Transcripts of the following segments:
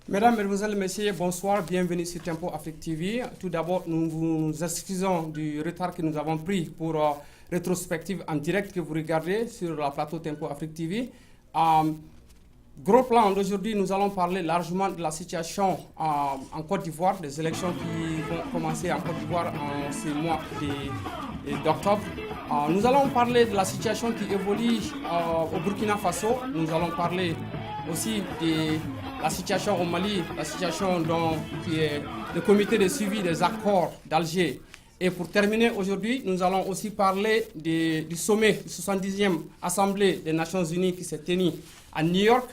Mesdames, Mesdemoiselles, Messieurs, bonsoir, bienvenue sur Tempo Afrique TV. Tout d'abord, nous vous excusons du retard que nous avons pris pour rétrospective en direct que vous regardez sur la plateau Tempo Afrique TV. Gros plan d'aujourd'hui, nous allons parler largement de la situation en Côte d'Ivoire, des élections qui vont commencer en Côte d'Ivoire en ce mois d'octobre. Nous allons parler de la situation qui évolue au Burkina Faso. Nous allons parler aussi de la situation au Mali, la situation qui est le comité de suivi des accords d'Alger. Et pour terminer aujourd'hui, nous allons aussi parler du sommet, du 70e Assemblée des Nations Unies qui s'est tenue à New York.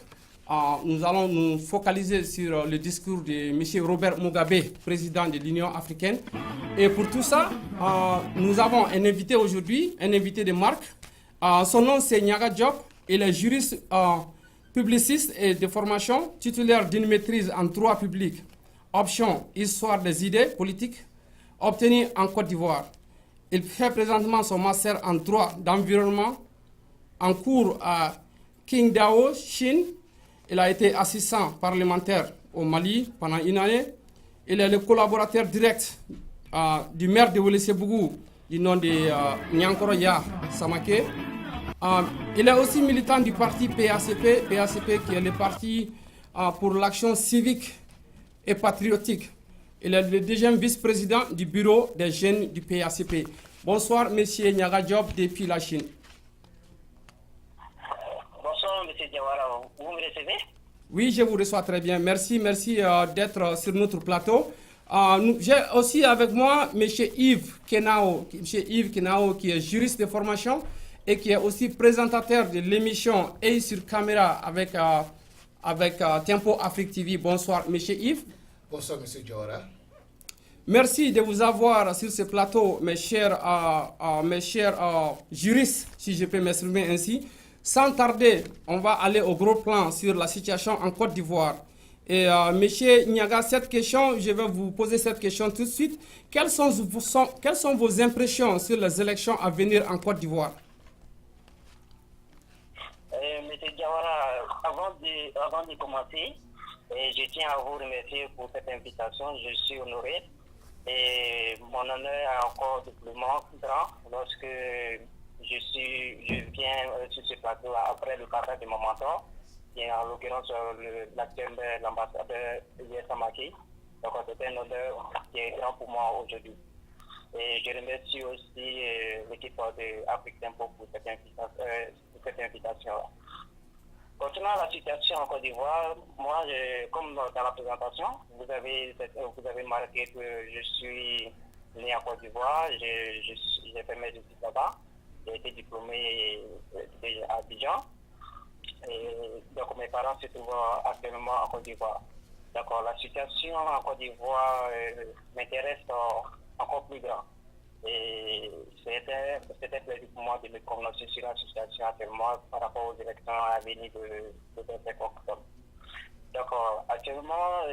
Nous allons nous focaliser sur le discours de M. Robert Mugabe, président de l'Union africaine. Et pour tout ça, nous avons un invité aujourd'hui, un invité de marque. Son nom c'est Niaga Diop. Il est juriste publiciste et de formation, titulaire d'une maîtrise en droit public, option histoire des idées politiques, obtenue en Côte d'Ivoire. Il fait présentement son master en droit d'environnement en cours à Qingdao, Chine. Il a été assistant parlementaire au Mali pendant une année. Il est le collaborateur direct du maire de Wélé-Sébougou, du nom de Nyankoro-Ya Samake. Il est aussi militant du parti PACP, qui est le parti pour l'action civique et patriotique. Il est le deuxième vice-président du bureau des jeunes du PACP. Bonsoir, monsieur Niaga Diop, depuis la Chine. Bonsoir, monsieur Diawara. Vous me recevez? Oui, je vous reçois très bien. Merci d'être sur notre plateau. J'ai aussi avec moi monsieur Yves Kenao, qui est juriste de formation et qui est aussi présentateur de l'émission Œil sur caméra avec Tempo Afrique TV. Bonsoir, monsieur Yves. Bonsoir, monsieur Diawara. Merci de vous avoir sur ce plateau, mes chers juristes, si je peux m'exprimer ainsi. Sans tarder, on va aller au gros plan sur la situation en Côte d'Ivoire. Et monsieur Niaga, je vais vous poser cette question tout de suite. Quelles sont vos impressions sur les élections à venir en Côte d'Ivoire? Monsieur Diawara, avant de commencer, je tiens à vous remercier pour cette invitation. Je suis honoré et mon honneur est encore doublement grand lorsque je viens sur ce plateau après le passage de mon mentor, qui est en l'occurrence l'actuel l'ambassadeur Samake. Donc c'est un honneur qui est grand pour moi aujourd'hui. Et je remercie aussi l'équipe de Afrique Tempo pour cette invitation. Concernant la situation en Côte d'Ivoire, moi, comme dans la présentation, vous avez marqué que je suis né en Côte d'Ivoire, j'ai fait mes études là-bas, j'ai été diplômé à Abidjan. Et donc mes parents se trouvent actuellement en Côte d'Ivoire. Donc la situation en Côte d'Ivoire m'intéresse encore plus grand. Et c'était plaisir pour moi de me prononcer sur la situation actuellement par rapport aux élections à venir de 25 octobre. Donc actuellement,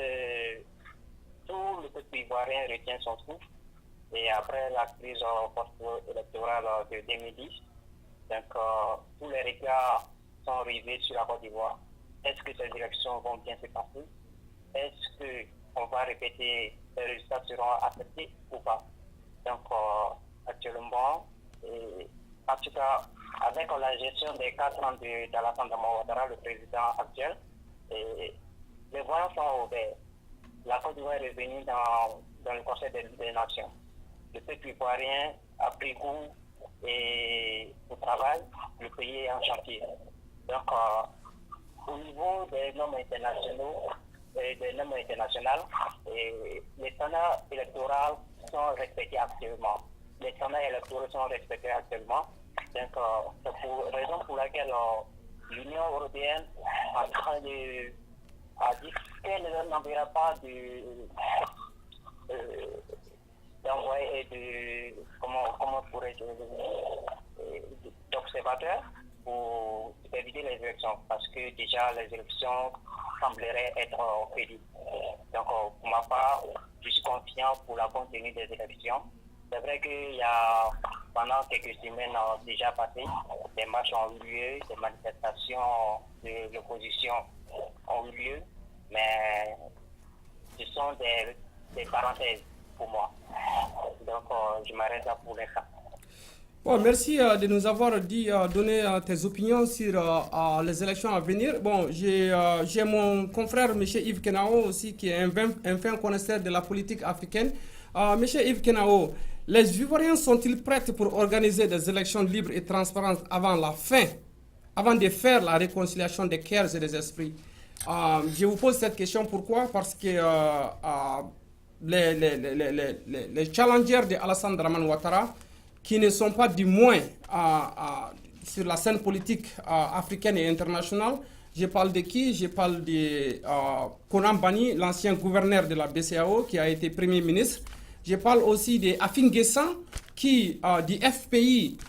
tout le peuple ivoirien retient son souffle. Et après la crise post-électorale de 2010, donc tous les regards sont rivés sur la Côte d'Ivoire. Est-ce que ces élections vont bien se passer? Est-ce qu'on va répéter, les résultats seront acceptés ou pas? Donc, actuellement, en tout cas, avec la gestion des 4 ans d'Alassane Ouattara, le président actuel, les voyants sont ouverts. La Côte d'Ivoire est revenue dans le Conseil des Nations. Le peuple ivoirien a pris goût au travail, le pays est en chantier. Donc, au niveau des normes internationaux, les standards électoraux sont respectés actuellement. Les standards électoraux sont respectés actuellement. Donc, c'est pour raison pour laquelle l'Union européenne a dit qu'elle n'enverra pas d'envoyer comment pourrais-je d'observateurs pour éviter les élections, parce que déjà les élections sembleraient être prévues. Donc, pour ma part, je suis confiant pour la bonne tenue des élections. C'est vrai qu'il y a, pendant quelques semaines déjà passées, des marches ont eu lieu, des manifestations de l'opposition ont eu lieu, mais ce sont des parenthèses pour moi. Donc, je m'arrête là pour l'instant. Bon, merci de nous avoir donné tes opinions sur les élections à venir. Bon, j'ai mon confrère, M. Yves Kenao, aussi, qui est un fin connaisseur de la politique africaine. M. Yves Kenao, les Ivoiriens sont-ils prêts pour organiser des élections libres et transparentes avant de faire la réconciliation des cœurs et des esprits? Je vous pose cette question, pourquoi? Parce que les challengers de Alassane Dramane Ouattara, qui ne sont pas du moins sur la scène politique africaine et internationale. Je parle de qui? Je parle de Konan Bani, l'ancien gouverneur de la BCEAO, qui a été Premier ministre. Je parle aussi de Afin Guessan, qui, du FPI,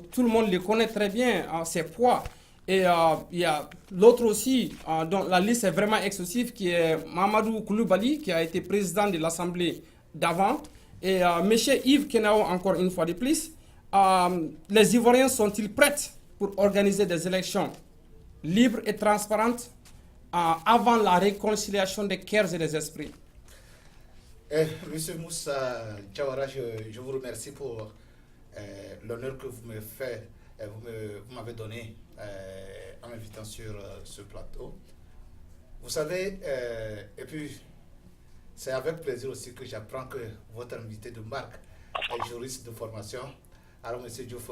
tout le monde le connaît très bien, ses poids. Et il y a l'autre aussi, dont la liste est vraiment excessive, qui est Mamadou Koulibaly, qui a été président de l'Assemblée d'avant. Et M. Yves Kenao, encore une fois de plus, les Ivoiriens sont-ils prêts pour organiser des élections libres et transparentes avant la réconciliation des cœurs et des esprits? Monsieur Moussa Diawara, je vous remercie pour l'honneur que vous me faites, vous m'avez donné en m'invitant sur ce plateau. Vous savez, et puis c'est avec plaisir aussi que j'apprends que votre invité de marque est juriste de formation. Alors, M. Diouf,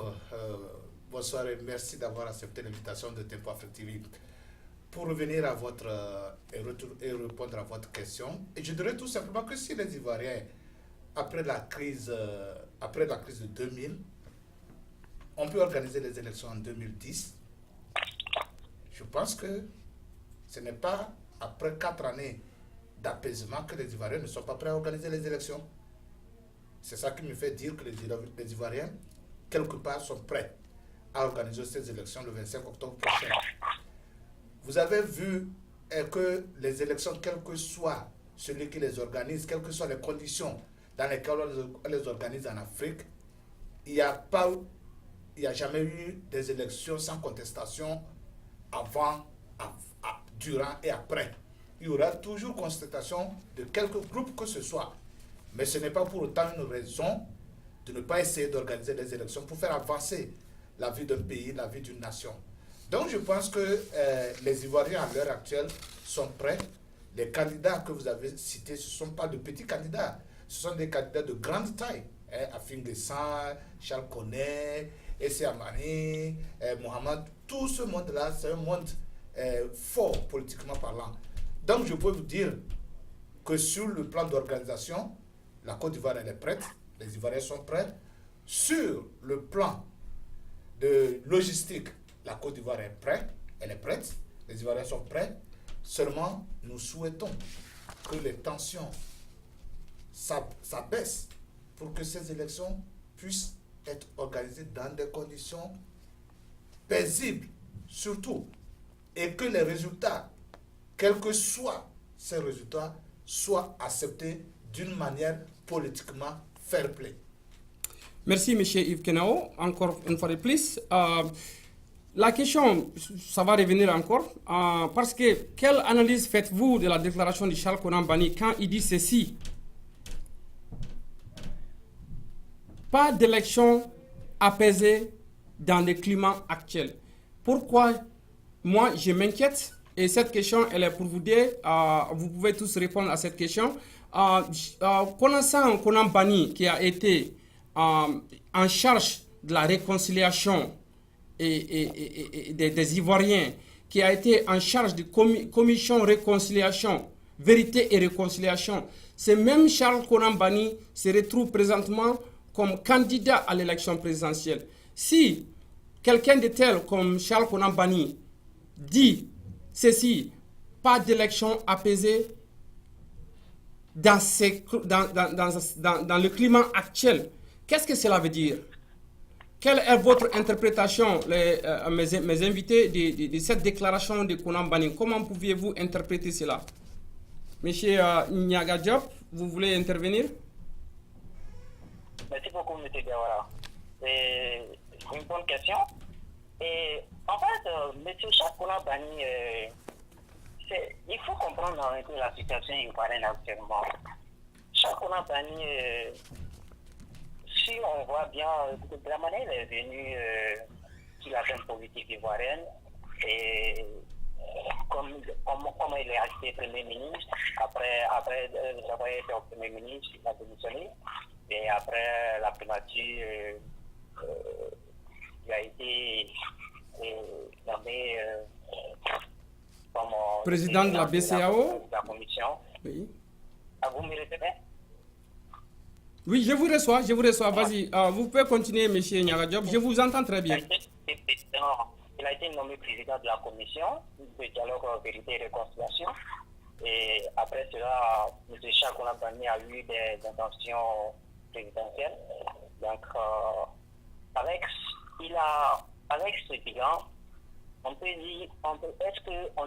bonsoir et merci d'avoir accepté l'invitation de Tempo Afrique TV. Pour revenir à votre et répondre à votre question, et je dirais tout simplement que si les Ivoiriens, après la crise de 2000, on peut organiser les élections en 2010, je pense que ce n'est pas après 4 années d'apaisement que les Ivoiriens ne sont pas prêts à organiser les élections. C'est ça qui me fait dire que les Ivoiriens, quelque part, sont prêts à organiser ces élections le 25 octobre prochain. Vous avez vu que les élections, quel que soit celui qui les organise, quelles que soient les conditions dans lesquelles on les organise en Afrique, il n'y a jamais eu des élections sans contestation avant, durant et après. Il y aura toujours constatation de quelque groupe que ce soit. Mais ce n'est pas pour autant une raison de ne pas essayer d'organiser les élections pour faire avancer la vie d'un pays, la vie d'une nation. Donc je pense que les Ivoiriens à l'heure actuelle sont prêts. Les candidats que vous avez cités, ce ne sont pas de petits candidats, ce sont des candidats de grande taille. Afin Guessan, Charles Koné, Essé Amani, Mohamed, tout ce monde-là, c'est un monde fort politiquement parlant. Donc, je peux vous dire que sur le plan d'organisation, la Côte d'Ivoire, elle est prête, les Ivoiriens sont prêts. Sur le plan de logistique, la Côte d'Ivoire est prête, elle est prête, les Ivoiriens sont prêts. Seulement, nous souhaitons que les tensions s'abaissent pour que ces élections puissent être organisées dans des conditions paisibles, surtout, et que les résultats, quels que soient ces résultats, soient acceptés d'une manière politiquement fair play. Merci, M. Yves Kenao, encore une fois de plus. La question, ça va revenir encore, parce que quelle analyse faites-vous de la déclaration de Charles Konan Bani quand il dit ceci? Pas d'élection apaisée dans le climat actuel. Pourquoi moi je m'inquiète? Et cette question, elle est pour vous deux. Vous pouvez tous répondre à cette question. Connaissant Konan Bani, qui a été en charge de la réconciliation des Ivoiriens, qui a été en charge de commission réconciliation, vérité et réconciliation, ce même Charles Konan Bani se retrouve présentement comme candidat à l'élection présidentielle. Si quelqu'un de tel comme Charles Konan Bani dit ceci, pas d'élection apaisée dans le climat actuel, qu'est-ce que cela veut dire? Quelle est votre interprétation, mes invités, de cette déclaration de Konan Bani? Comment pouviez-vous interpréter cela? Monsieur Niaga Diop, vous voulez intervenir? Merci beaucoup, M. Diawara. C'est une bonne question. Et en fait, M. Charles Konan Bani, il faut comprendre un peu la situation ivoirienne actuellement. Chakona Bani, si on voit bien, de la manière elle est venue sur la scène politique ivoirienne, et comme il est resté Premier ministre, après avoir été au Premier ministre, il a démissionné, et après la primature, il a été nommé comme président de la BCEAO. La commission. Oui. Vous me répétez? Oui, je vous reçois. Vas-y, vous pouvez continuer, M. Niaga Diop. Je vous entends très bien. Il a été nommé président de la commission de dialogue, vérité et réconciliation. Et après cela, M. Chakona Bani a eu des intentions présidentielles. Donc, avec ce bilan, on peut dire, on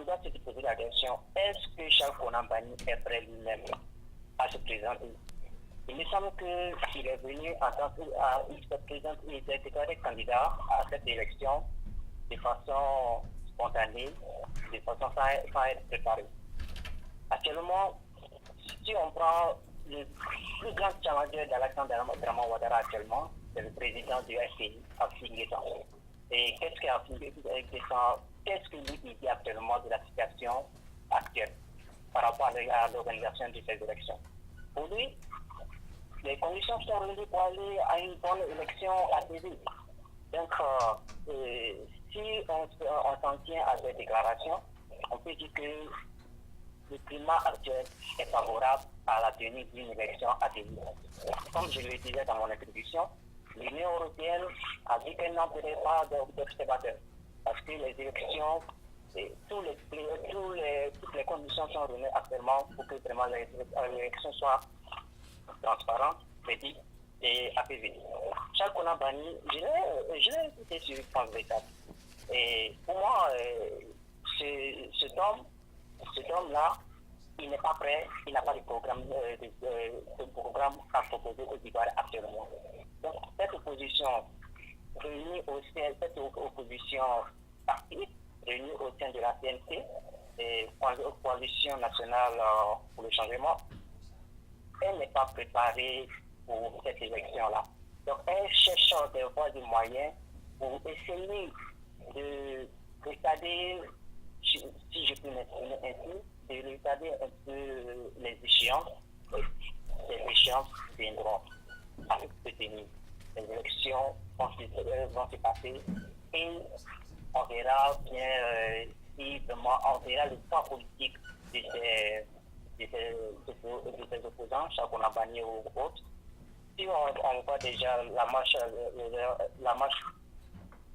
doit se poser la question, est-ce que Chakona Bani est prêt lui-même à se présenter? Il me semble qu'il est venu en tant que président, il s'est déclaré candidat à cette élection de façon spontanée, de façon sans être préparé. Actuellement, si on prend le plus grand challenger d'Alassane Dramane Ouattara actuellement, c'est le président du FPI, Afsing Guessan. Et qu'est-ce qu'il dit actuellement de la situation actuelle par rapport à l'organisation de ces élections? Pour lui, les conditions sont réunies pour aller à une bonne élection apaisée. Donc, si on s'en tient à cette déclaration, on peut dire que le climat actuel est favorable à la tenue d'une élection apaisée. Comme je le disais dans mon introduction, l'Union européenne a dit qu'elle n'enverrait pas d'observateurs parce que les élections, toutes les conditions sont réunies actuellement pour que vraiment l'élection soit transparente, crédible et apaisée. Chakona Bani, je l'ai écouté sur France 24. Et pour moi, cet homme-là, il n'est pas prêt, il n'a pas de programme à proposer aux Ivoiriens actuellement. Donc, cette opposition réunie au sein, cette opposition partie, réunie au sein de la CNC, et Coalition nationale pour le changement, elle n'est pas préparée pour cette élection-là. Donc, elle cherche des voies et moyens pour essayer de retarder, si je peux m'exprimer ainsi, de retarder un peu les échéances. Les échéances viendront avec ce tenue. Les élections vont se passer et on verra bien si vraiment on verra le poids politique de ces opposants, Chakona Bani ou autres. Si on voit déjà la marche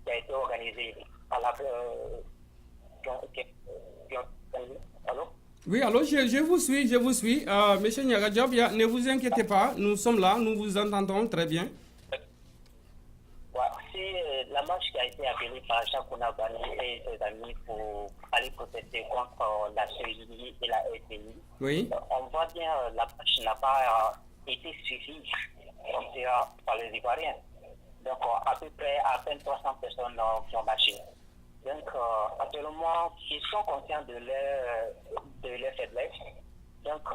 qui a été organisée à la allô? Oui, alors je vous suis. Monsieur Niaga Diop, ne vous inquiétez pas, nous sommes là, nous vous entendons très bien. C'est la marche qui a été appelée par Chakona Bani et ses amis pour aller protester contre la CEI et la FPI. Oui. On voit bien la marche n'a pas été suivie par les Ivoiriens. Donc, à peu près à peine 300 personnes qui ont marché. Donc, actuellement, ils sont conscients de leur faiblesse. Donc,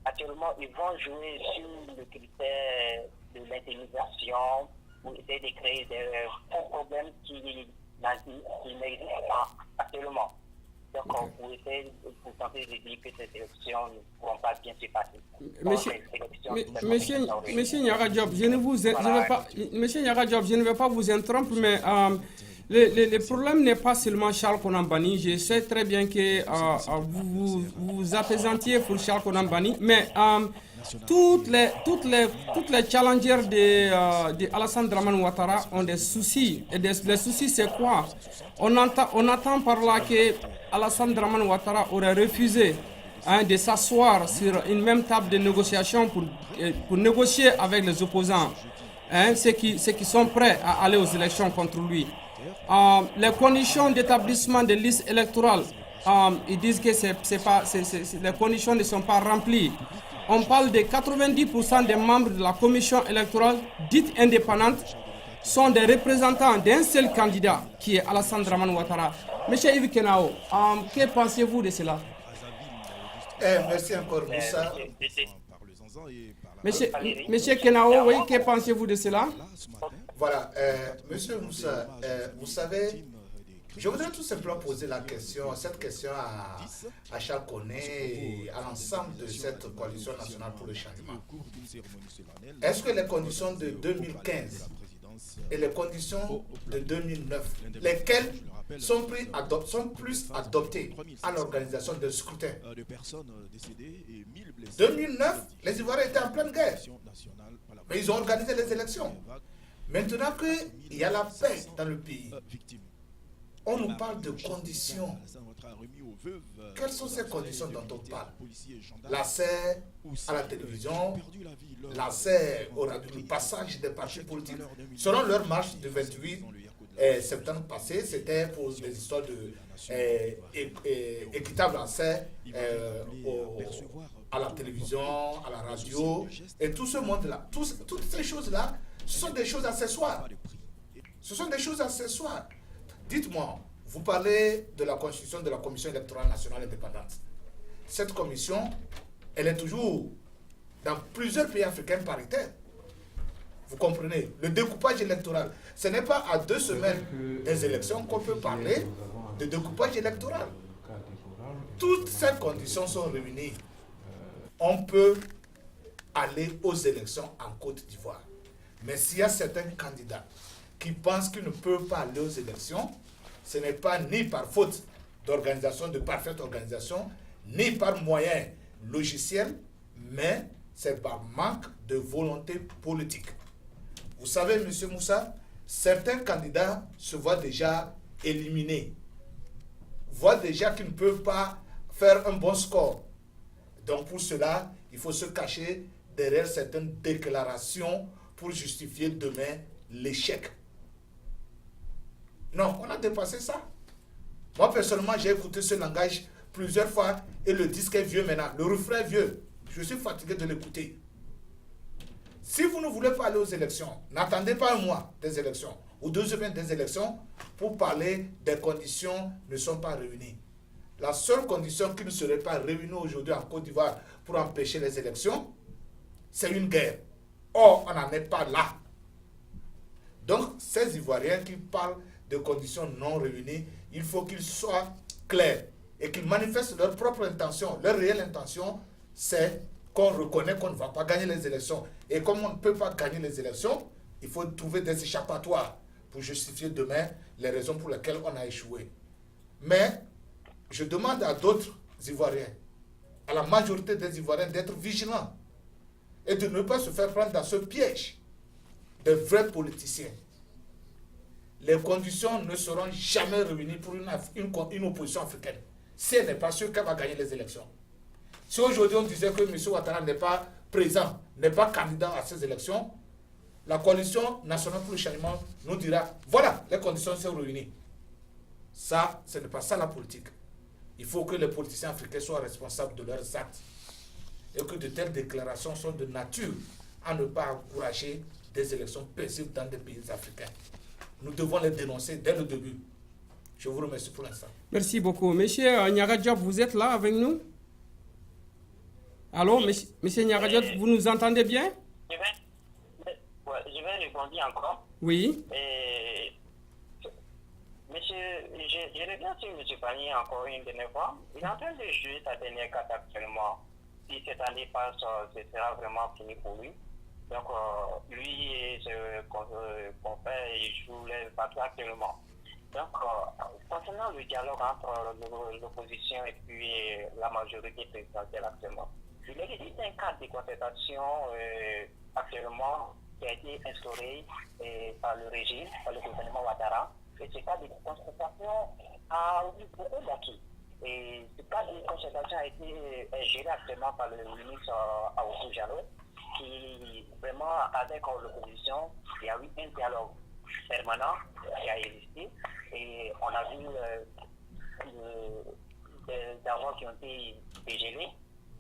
actuellement, ils vont jouer sur le critère de l'intimidation pour essayer de créer des faux problèmes qui n'existent pas actuellement. Donc, pour essayer pour tenter de dire que ces élections ne pourront pas bien se passer. Monsieur Niaga Diop, je ne vais pas vous interrompre, mais le problème n'est pas seulement Chakona Bani. Je sais très bien que vous apaisantiez pour Chakona Bani, mais toutes les challengers de Alassane Dramane Ouattara ont des soucis. Et les soucis, c'est quoi? On attend par là que Alassane Dramane Ouattara aurait refusé de s'asseoir sur une même table de négociation pour négocier avec les opposants, ceux qui sont prêts à aller aux élections contre lui. Les conditions d'établissement des listes électorales, ils disent que les conditions ne sont pas remplies. On parle de 90% des membres de la commission électorale dite indépendante sont des représentants d'un seul candidat qui est Alassane Dramane Ouattara. Monsieur Yves Kenao, que pensez-vous de cela? Merci encore, Moussa. Monsieur, Valérie. Monsieur Kenao, oui, que pensez-vous de cela? Voilà, Monsieur Moussa, vous savez, je voudrais tout simplement poser cette question à Charles Koné et à l'ensemble de cette coalition nationale pour le changement. Est-ce que les conditions de 2015 et les conditions de 2009, lesquelles sont plus adoptées à l'organisation de scrutin? 2009, les Ivoiriens étaient en pleine guerre, mais ils ont organisé les élections. Maintenant qu'il y a la paix dans le pays, on nous parle de conditions. Quelles sont ces conditions dont on parle? L'accès à la télévision, l'accès au passage des partis politiques. Selon leur marche du 28 septembre passé, c'était pour des histoires de équitable accès à la télévision, à la radio, et tout ce monde-là. Toutes ces choses-là, ce sont des choses accessoires. Ce sont des choses accessoires. Dites-moi, vous parlez de la constitution de la Commission électorale nationale indépendante. Cette commission, elle est toujours dans plusieurs pays africains paritaires. Vous comprenez? Le découpage électoral, ce n'est pas à 2 semaines des élections qu'on peut parler de découpage électoral. Toutes ces conditions sont réunies. On peut aller aux élections en Côte d'Ivoire. Mais s'il y a certains candidats qui pensent qu'ils ne peuvent pas aller aux élections, ce n'est pas ni par faute d'organisation, de parfaite organisation, ni par moyen logiciel, mais c'est par manque de volonté politique. Vous savez, M. Moussa, certains candidats se voient déjà éliminés, voient déjà qu'ils ne peuvent pas faire un bon score. Donc pour cela, il faut se cacher derrière certaines déclarations pour justifier demain l'échec. Non, on a dépassé ça. Moi, personnellement, j'ai écouté ce langage plusieurs fois et le disque est vieux maintenant. Le refrain est vieux. Je suis fatigué de l'écouter. Si vous ne voulez pas aller aux élections, n'attendez pas un mois des élections ou 2 semaines des élections pour parler des conditions ne sont pas réunies. La seule condition qui ne serait pas réunie aujourd'hui en Côte d'Ivoire pour empêcher les élections, c'est une guerre. Or, on n'en est pas là. Donc, ces Ivoiriens qui parlent de conditions non réunies, il faut qu'ils soient clairs et qu'ils manifestent leur propre intention. Leur réelle intention, c'est qu'on reconnaît qu'on ne va pas gagner les élections. Et comme on ne peut pas gagner les élections, il faut trouver des échappatoires pour justifier demain les raisons pour lesquelles on a échoué. Mais je demande à d'autres Ivoiriens, à la majorité des Ivoiriens, d'être vigilants et de ne pas se faire prendre dans ce piège des vrais politiciens. Les conditions ne seront jamais réunies pour une opposition africaine si elle n'est pas sûre qu'elle va gagner les élections. Si aujourd'hui on disait que M. Ouattara n'est pas présent, n'est pas candidat à ces élections, la coalition nationale pour le changement nous dira, voilà, les conditions sont réunies. Ça, ce n'est pas ça la politique. Il faut que les politiciens africains soient responsables de leurs actes et que de telles déclarations sont de nature à ne pas encourager des élections paisibles dans des pays africains. Nous devons les dénoncer dès le début. Je vous remercie pour l'instant. Merci beaucoup. Monsieur Niaga Diop, vous êtes là avec nous? Allô, monsieur Niaga Diop, vous nous entendez bien? Je vais répondre encore. Oui. Monsieur, je reviens sur M. Panier encore une dernière fois. Il est en train de jouer sa dernière carte actuellement. Si cette année passe, ce sera vraiment fini pour lui. Donc, lui et ce confrère, il joue les bateaux actuellement. Donc, concernant le dialogue entre l'opposition et puis la majorité présidentielle actuellement, il existe un cadre de concertation actuellement qui a été instauré par le régime, par le gouvernement Ouattara. Et ce cadre de concertation a eu beaucoup d'acquis. Et ce cadre de concertation a été géré actuellement par le ministre Aoussou Diallo, qui vraiment, avec l'opposition, il y a eu un dialogue permanent qui a existé. Et on a vu des avoirs qui ont été dégelés.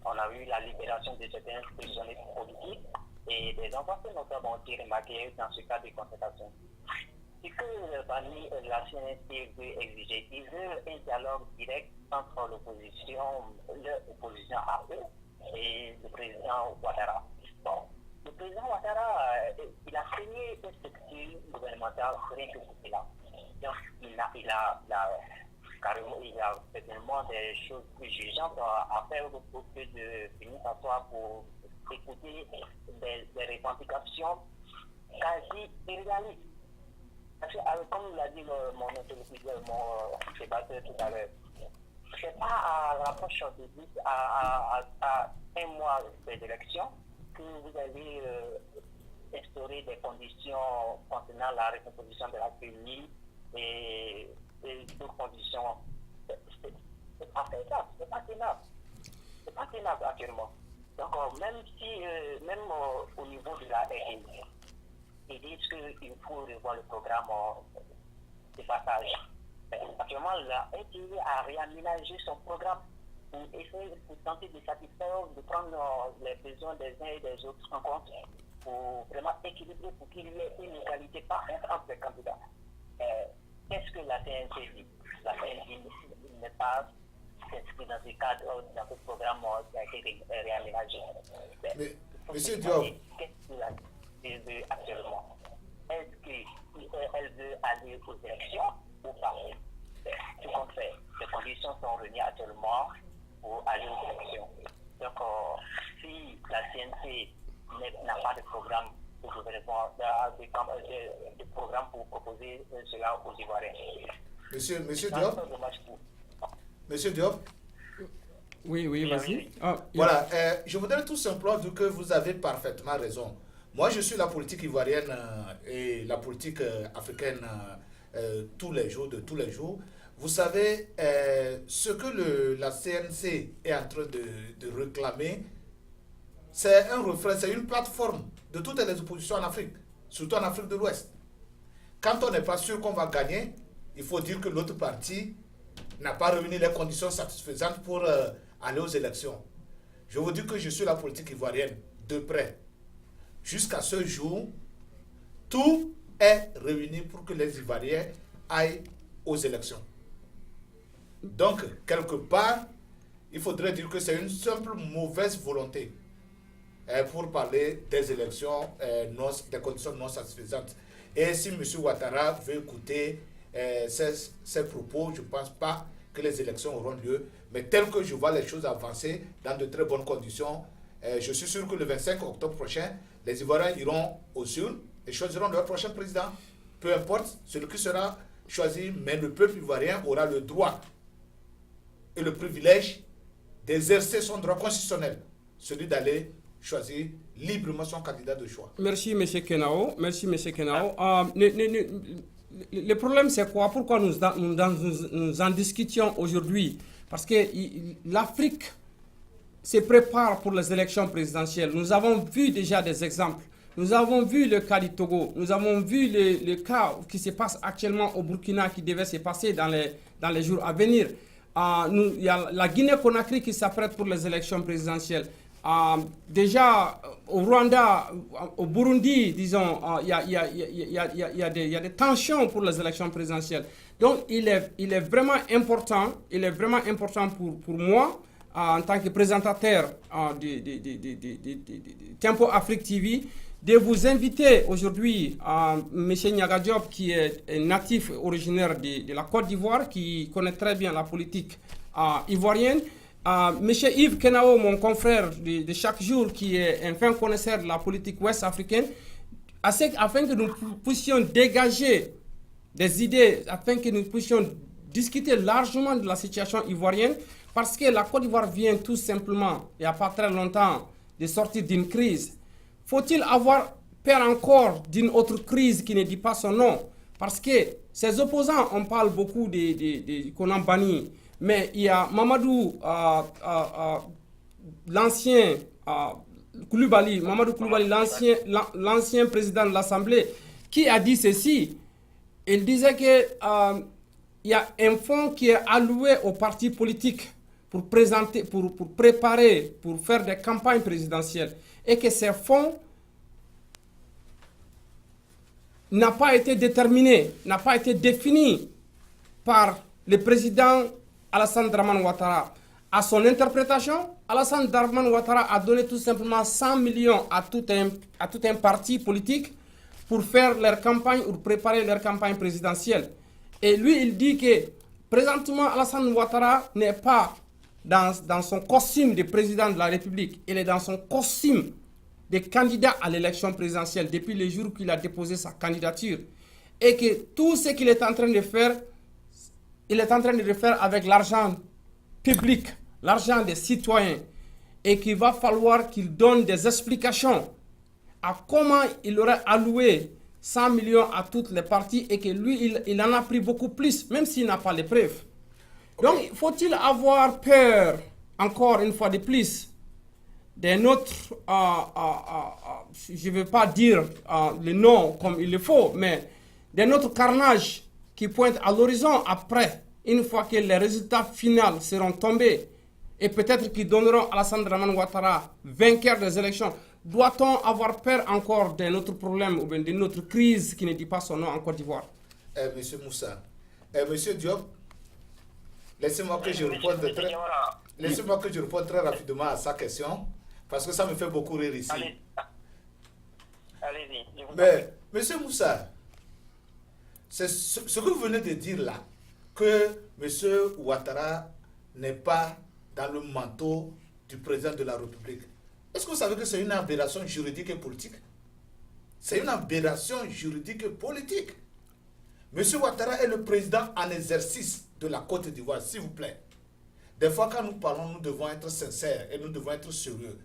On a vu la libération de certains prisonniers politiques et des enfants notamment ont été remarqués dans ce cadre de concertation. Ce que, par la CNC veut exiger. Ils veulent un dialogue direct entre l'opposition à eux et le président Ouattara. Bon, le président Ouattara, il a créé une structure gouvernementale rien que pour cela. Donc, il a certainement des choses plus jugeantes à faire pour que de venir s'asseoir pour écouter des revendications quasi irréalistes. Parce que, comme l'a dit mon interlocuteur, mon débatteur tout à l'heure, c'est pas à l'approche de à un mois des élections que vous allez instaurer des conditions concernant la recomposition de la pays et d'autres conditions. C'est pas faisable, c'est pas tenable. C'est pas tenable actuellement. Donc, même au niveau de la RI, ils disent qu'il faut revoir le programme de passage. Actuellement, la RTI a réaménagé son programme pour essayer de tenter de satisfaire, de prendre les besoins des uns et des autres en compte pour vraiment équilibrer, pour qu'il y ait une égalité parfaite entre les candidats. Qu'est-ce que la CNC dit? La CNC n'est pas s'inscrit dans ce cadre, dans ce programme qui a été réaménagé. Mais, Monsieur Diop, qu'est-ce qu'elle veut actuellement? Est-ce qu'elle veut aller aux élections ou pas? Tout compte fait, les conditions sont réunies actuellement pour aller aux élections. Donc, si la CNC n'a pas de programme pour de programme pour proposer cela aux Ivoiriens. Monsieur Diop. Monsieur Diop. Oui, vas-y. Voilà, je voudrais tout simplement dire que vous avez parfaitement raison. Moi, je suis la politique ivoirienne et la politique africaine tous les jours. Vous savez, ce que la CNC est en train de réclamer, c'est un refrain, c'est une plateforme de toutes les oppositions en Afrique, surtout en Afrique de l'Ouest. Quand on n'est pas sûr qu'on va gagner, il faut dire que l'autre parti n'a pas réuni les conditions satisfaisantes pour aller aux élections. Je vous dis que je suis la politique ivoirienne de près. Jusqu'à ce jour, tout est réuni pour que les Ivoiriens aillent aux élections. Donc, quelque part, il faudrait dire que c'est une simple mauvaise volonté pour parler des élections, des conditions non satisfaisantes. Et si M. Ouattara veut écouter ces propos, je ne pense pas que les élections auront lieu. Mais tel que je vois les choses avancer dans de très bonnes conditions, je suis sûr que le 25 octobre prochain, les Ivoiriens iront aux urnes et choisiront leur prochain président. Peu importe celui qui sera choisi, mais le peuple ivoirien aura le droit et le privilège d'exercer son droit constitutionnel, celui d'aller choisir librement son candidat de choix. Merci, M. Kenao. Le problème, c'est quoi? Pourquoi nous en discutions aujourd'hui? Parce que l'Afrique se prépare pour les élections présidentielles. Nous avons vu déjà des exemples. Nous avons vu le cas du Togo. Nous avons vu le cas qui se passe actuellement au Burkina, qui devait se passer dans les jours à venir. Il y a la Guinée-Conakry qui s'apprête pour les élections présidentielles. Déjà, au Rwanda, au Burundi, disons, il y a des tensions pour les élections présidentielles. Donc, il est vraiment important pour moi, en tant que présentateur de Tempo Afrique TV, de vous inviter aujourd'hui M. Ndiaga Diop, qui est natif originaire de la Côte d'Ivoire, qui connaît très bien la politique ivoirienne. M. Yves Kenao, mon confrère de chaque jour, qui est un fin connaisseur de la politique ouest-africaine, afin que nous puissions dégager des idées, afin que nous puissions discuter largement de la situation ivoirienne, parce que la Côte d'Ivoire vient tout simplement, il n'y a pas très longtemps, de sortir d'une crise. Faut-il avoir peur encore d'une autre crise qui ne dit pas son nom? Parce que ces opposants, on parle beaucoup qu'on a banni. Mais il y a Mamadou, l'ancien Koulibaly, l'ancien président de l'Assemblée, qui a dit ceci. Il disait qu'il y a un fonds qui est alloué aux partis politiques pour préparer, pour faire des campagnes présidentielles. Et que ces fonds n'a pas été déterminé, n'a pas été défini par le président Alassane Dramane Ouattara. À son interprétation, Alassane Dramane Ouattara a donné tout simplement 100 millions à tout un parti politique pour faire leur campagne ou préparer leur campagne présidentielle. Et lui, il dit que présentement, Alassane Ouattara n'est pas dans son costume de président de la République. Il est dans son costume de candidat à l'élection présidentielle depuis le jour qu'il a déposé sa candidature. Et que tout ce qu'il est en train de faire, il est en train de le faire avec l'argent public, l'argent des citoyens. Et qu'il va falloir qu'il donne des explications à comment il aurait alloué 100 millions à toutes les parties et que lui, il en a pris beaucoup plus, même s'il n'a pas les preuves. Donc, faut-il avoir peur, encore une fois de plus, d'un autre, je ne vais pas dire le nom comme il le faut, mais d'un autre carnage qui pointe à l'horizon après, une fois que les résultats finaux seront tombés, et peut-être qu'ils donneront Alassane Dramane Ouattara vainqueur des élections. Doit-on avoir peur encore d'un autre problème ou bien d'une autre crise qui ne dit pas son nom en Côte d'Ivoire? Monsieur Moussa, Monsieur Diop, laissez-moi que je réponde très rapidement à sa question, parce que ça me fait beaucoup rire ici. Allez-y. Mais, Monsieur Moussa, c'est ce que vous venez de dire là, que Monsieur Ouattara n'est pas dans le manteau du président de la République. Est-ce que vous savez que c'est une aberration juridique et politique? C'est une aberration juridique et politique. Monsieur Ouattara est le président en exercice de la Côte d'Ivoire, s'il vous plaît. Des fois, quand nous parlons, nous devons être sincères et nous devons être sérieux.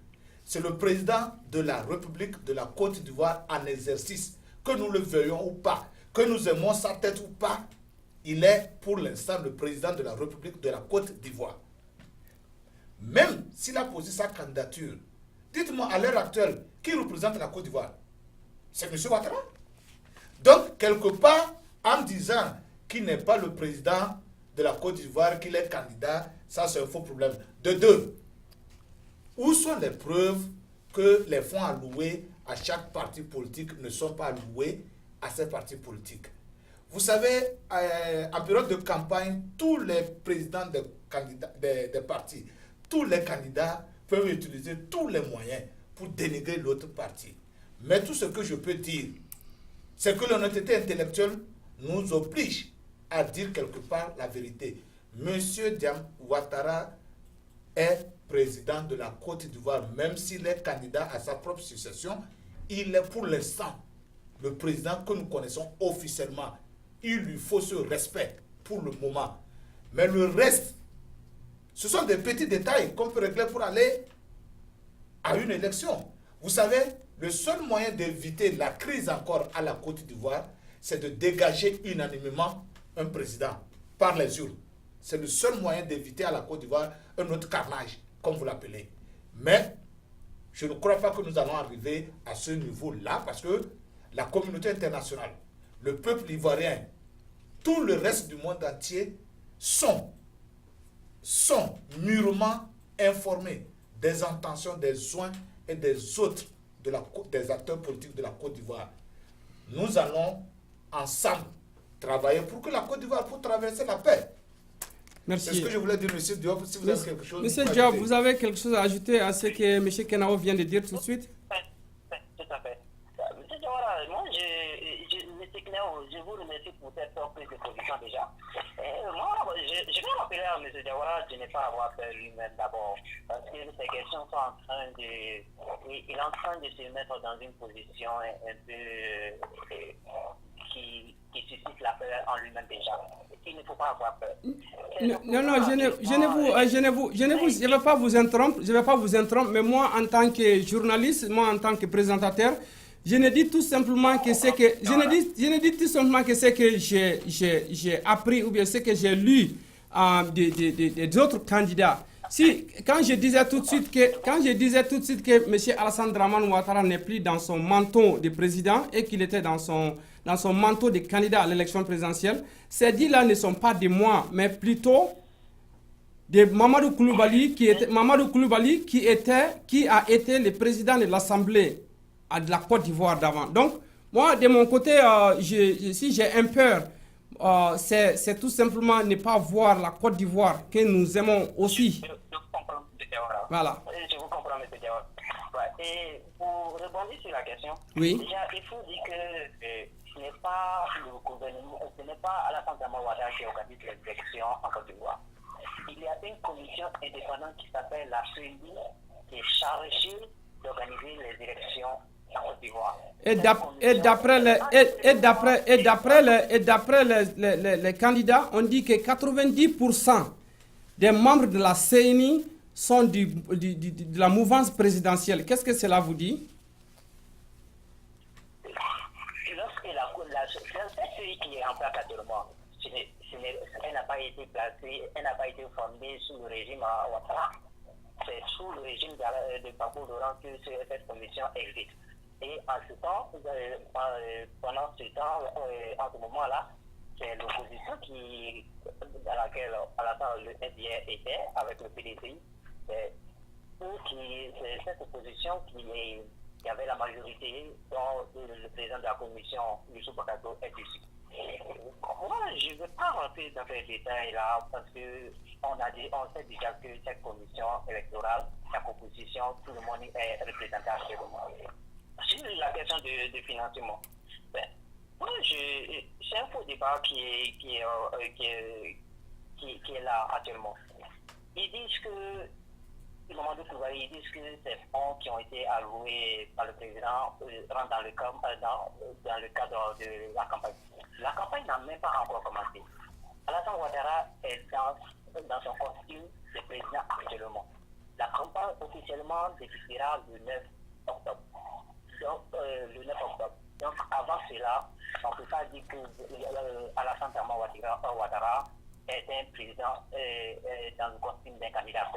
C'est le président de la République de la Côte d'Ivoire en exercice, que nous le veuillons ou pas, que nous aimons sa tête ou pas, il est pour l'instant le président de la République de la Côte d'Ivoire. Même s'il a posé sa candidature, dites-moi à l'heure actuelle, qui représente la Côte d'Ivoire? C'est M. Ouattara. Donc, quelque part, en disant qu'il n'est pas le président de la Côte d'Ivoire, qu'il est candidat, ça c'est un faux problème. De deux, où sont les preuves que les fonds alloués à chaque parti politique ne sont pas alloués à ces partis politiques? Vous savez, en période de campagne, tous les présidents des partis, tous les candidats peuvent utiliser tous les moyens pour dénigrer l'autre parti. Mais tout ce que je peux dire, c'est que l'honnêteté intellectuelle nous oblige à dire quelque part la vérité. Monsieur Diam Ouattara est président de la Côte d'Ivoire, même s'il est candidat à sa propre succession, il est pour l'instant le président que nous connaissons officiellement. Il lui faut ce respect pour le moment. Mais le reste, ce sont des petits détails qu'on peut régler pour aller à une élection. Vous savez, le seul moyen d'éviter la crise encore à la Côte d'Ivoire, c'est de dégager unanimement un président par les urnes. C'est le seul moyen d'éviter à la Côte d'Ivoire un autre carnage, comme vous l'appelez. Mais je ne crois pas que nous allons arriver à ce niveau-là, parce que la communauté internationale, le peuple ivoirien, tout le reste du monde entier sont mûrement informés des intentions, des soins et des autres des acteurs politiques de la Côte d'Ivoire. Nous allons ensemble travailler pour que la Côte d'Ivoire puisse traverser la paix. Merci. C'est ce que je voulais dire, M. Diop. Si vous avez quelque chose Monsieur Diop, vous avez quelque chose à ajouter à ce que M. Kenao vient de dire tout de suite? Tout à fait. Monsieur Diawara, moi, M. Kenao, je vous remercie pour cette prise de position déjà. Moi, je vais rappeler à M. Diawara de ne pas avoir peur lui-même d'abord, parce que ces questions sont en train de... Il est en train de se mettre dans une position un peu... qui suscite la peur en lui-même déjà. Il ne faut pas avoir peur. Non, je ne vais pas vous interrompre, mais moi, en tant que journaliste, moi, en tant que présentateur, je ne dis tout simplement que c'est que j'ai appris ou bien ce que j'ai lu des autres candidats. Quand je disais tout de suite que M. Alassane Dramane Ouattara n'est plus dans son manteau de président et qu'il était dans son manteau de candidat à l'élection présidentielle, ces dits-là ne sont pas de moi, mais plutôt de Mamadou Koulibaly, qui a été le président de l'Assemblée de la Côte d'Ivoire d'avant. Donc, Moi, de mon côté, si j'ai un peur, c'est tout simplement ne pas voir la Côte d'Ivoire que nous aimons aussi. Je comprends, M. Diawara. Voilà. Je vous comprends, M. Diawara. Ouais. Et pour rebondir sur la question, Oui. déjà, il faut dire que ce n'est pas le gouvernement, ce n'est pas Alassane Dramane Ouattara qui organise les élections en Côte d'Ivoire. Il y a une commission indépendante qui s'appelle la CENI qui est chargée d'organiser les élections en Côte d'Ivoire. Et d'après les candidats, on dit que 90% des membres de la CENI sont de la mouvance présidentielle. Qu'est-ce que cela vous dit? C'est celui qui est en place actuellement. Elle n'a pas été placée, elle n'a pas été formée sous le régime Ouattara. C'est sous le régime de Gbagbo Laurent que cette commission existe. Et en ce temps, pendant ce temps, en ce moment-là, c'est l'opposition dans laquelle Alassane le FDR était avec le PDCI. C'est cette opposition qui avait la majorité, dont le président de la commission, Youssou Bakato, est issu. Moi, je ne veux pas rentrer dans ces détails-là parce qu'on sait déjà que cette commission électorale, la composition, tout le monde est représenté actuellement. Sur la question de financement, moi, c'est un faux débat qui est là actuellement. Ils disent que ils disent que ces fonds qui ont été alloués par le président rentrent dans le cadre de la campagne. La campagne n'a même pas encore commencé. Alassane Ouattara est dans son costume de président actuellement. La campagne officiellement débutera le 9 octobre. Donc, avant cela, on ne peut pas dire que Alassane Ouattara est un président dans le costume d'un candidat.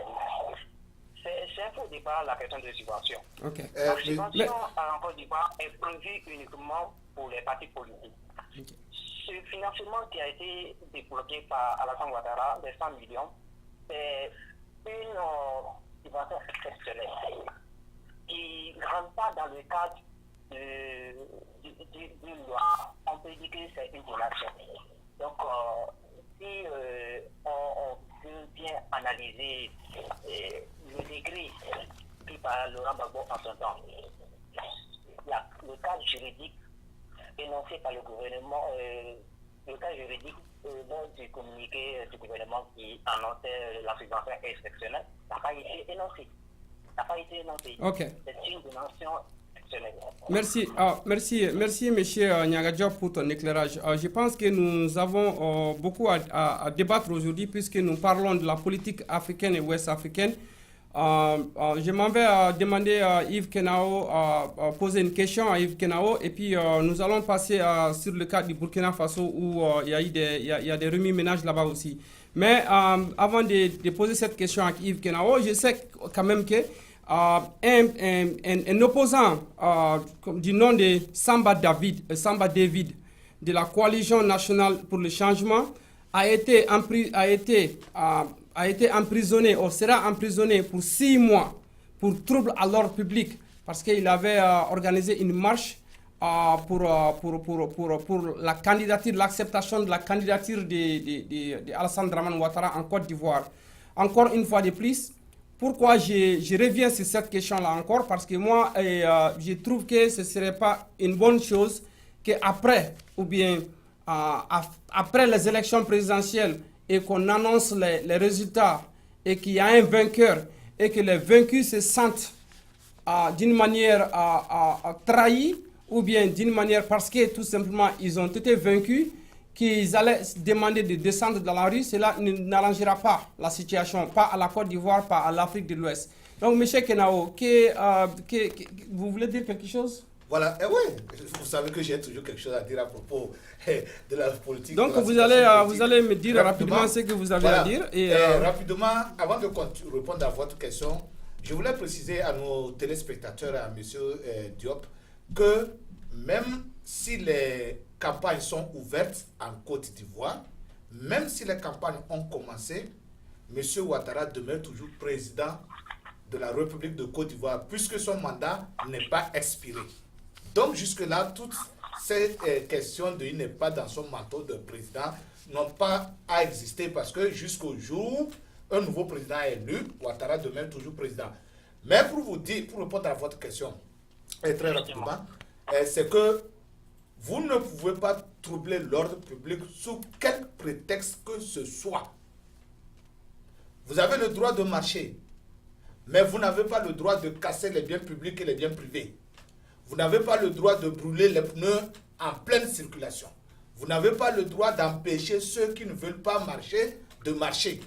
C'est un faux débat, la question de subvention. Okay. La subvention en Côte d'Ivoire est prévue uniquement pour les partis politiques. Okay. Ce financement qui a été débloqué par Alassane Ouattara, les 100 millions, c'est une subvention exceptionnelle qui ne rentre pas dans le cadre d'une loi. On peut dire que c'est une donation. Donc, si on peut bien analyser le degré pris par Laurent Gbagbo en son temps, le cadre juridique énoncé par le gouvernement, le cadre juridique du communiqué du gouvernement qui annonçait la subvention exceptionnelle n'a pas été énoncé. Okay. C'est une donation exceptionnelle. Merci, M. Niaga pour ton éclairage. Je pense que nous avons beaucoup à débattre aujourd'hui puisque nous parlons de la politique africaine et ouest-africaine. Je m'en vais demander à Yves Kenao, poser une question à Yves Kenao, et puis nous allons passer sur le cas du Burkina Faso où il y a des remue-ménages là-bas aussi. Mais avant de poser cette question à Yves Kenao, je sais quand même que un opposant du nom de Samba David de la Coalition nationale pour le changement a été emprisonné ou sera emprisonné pour 6 mois pour trouble à l'ordre public parce qu'il avait organisé une marche pour la candidature, l'acceptation de la candidature de Alassane Dramane Ouattara en Côte d'Ivoire. Encore une fois de plus, pourquoi je reviens sur cette question-là encore? Parce que moi, je trouve que ce ne serait pas une bonne chose qu'après, ou bien après les élections présidentielles, et qu'on annonce les résultats, et qu'il y a un vainqueur, et que les vaincus se sentent d'une manière trahis, ou bien d'une manière parce que tout simplement ils ont été vaincus, qu'ils allaient demander de descendre dans la rue, cela n'arrangera pas la situation, pas à la Côte d'Ivoire, pas à l'Afrique de l'Ouest. Donc, M. Kenao, vous voulez dire quelque chose? Voilà, oui, vous savez que j'ai toujours quelque chose à dire à propos de la politique. Donc, vous allez me dire rapidement ce que vous avez à dire. Rapidement, avant de répondre à votre question, je voulais préciser à nos téléspectateurs et à M. Diop que même si les campagnes sont ouvertes en Côte d'Ivoire, même si les campagnes ont commencé, M. Ouattara demeure toujours président de la République de Côte d'Ivoire puisque son mandat n'est pas expiré. Donc jusque-là, toute ces questions de il n'est pas dans son manteau de président n'ont pas à exister parce que jusqu'au jour où un nouveau président est élu, Ouattara demeure toujours président. Mais pour vous dire, pour répondre à votre question, très rapidement, c'est que vous ne pouvez pas troubler l'ordre public sous quel prétexte que ce soit. Vous avez le droit de marcher, mais vous n'avez pas le droit de casser les biens publics et les biens privés. Vous n'avez pas le droit de brûler les pneus en pleine circulation. Vous n'avez pas le droit d'empêcher ceux qui ne veulent pas marcher de marcher.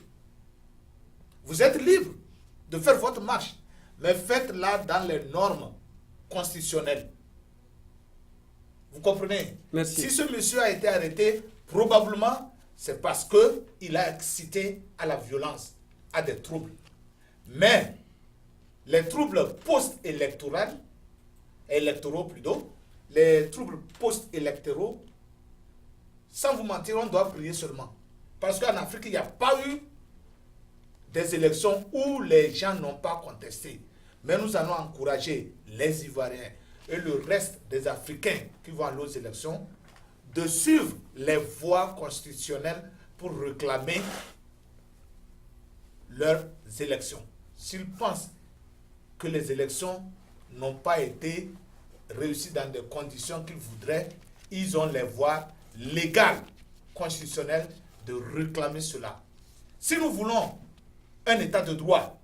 Vous êtes libre de faire votre marche, mais faites-la dans les normes constitutionnelles. Vous comprenez? Merci. Si ce monsieur a été arrêté, probablement c'est parce qu'il a excité à la violence, à des troubles. Mais les troubles électoraux plutôt, les troubles post-électoraux, sans vous mentir, on doit prier seulement. Parce qu'en Afrique, il n'y a pas eu des élections où les gens n'ont pas contesté. Mais nous allons encourager les Ivoiriens et le reste des Africains qui vont aller aux élections de suivre les voies constitutionnelles pour réclamer leurs élections. S'ils pensent que les élections n'ont pas été réussies dans des conditions qu'ils voudraient, ils ont les voies légales, constitutionnelles de réclamer cela. Si nous voulons un état de droit,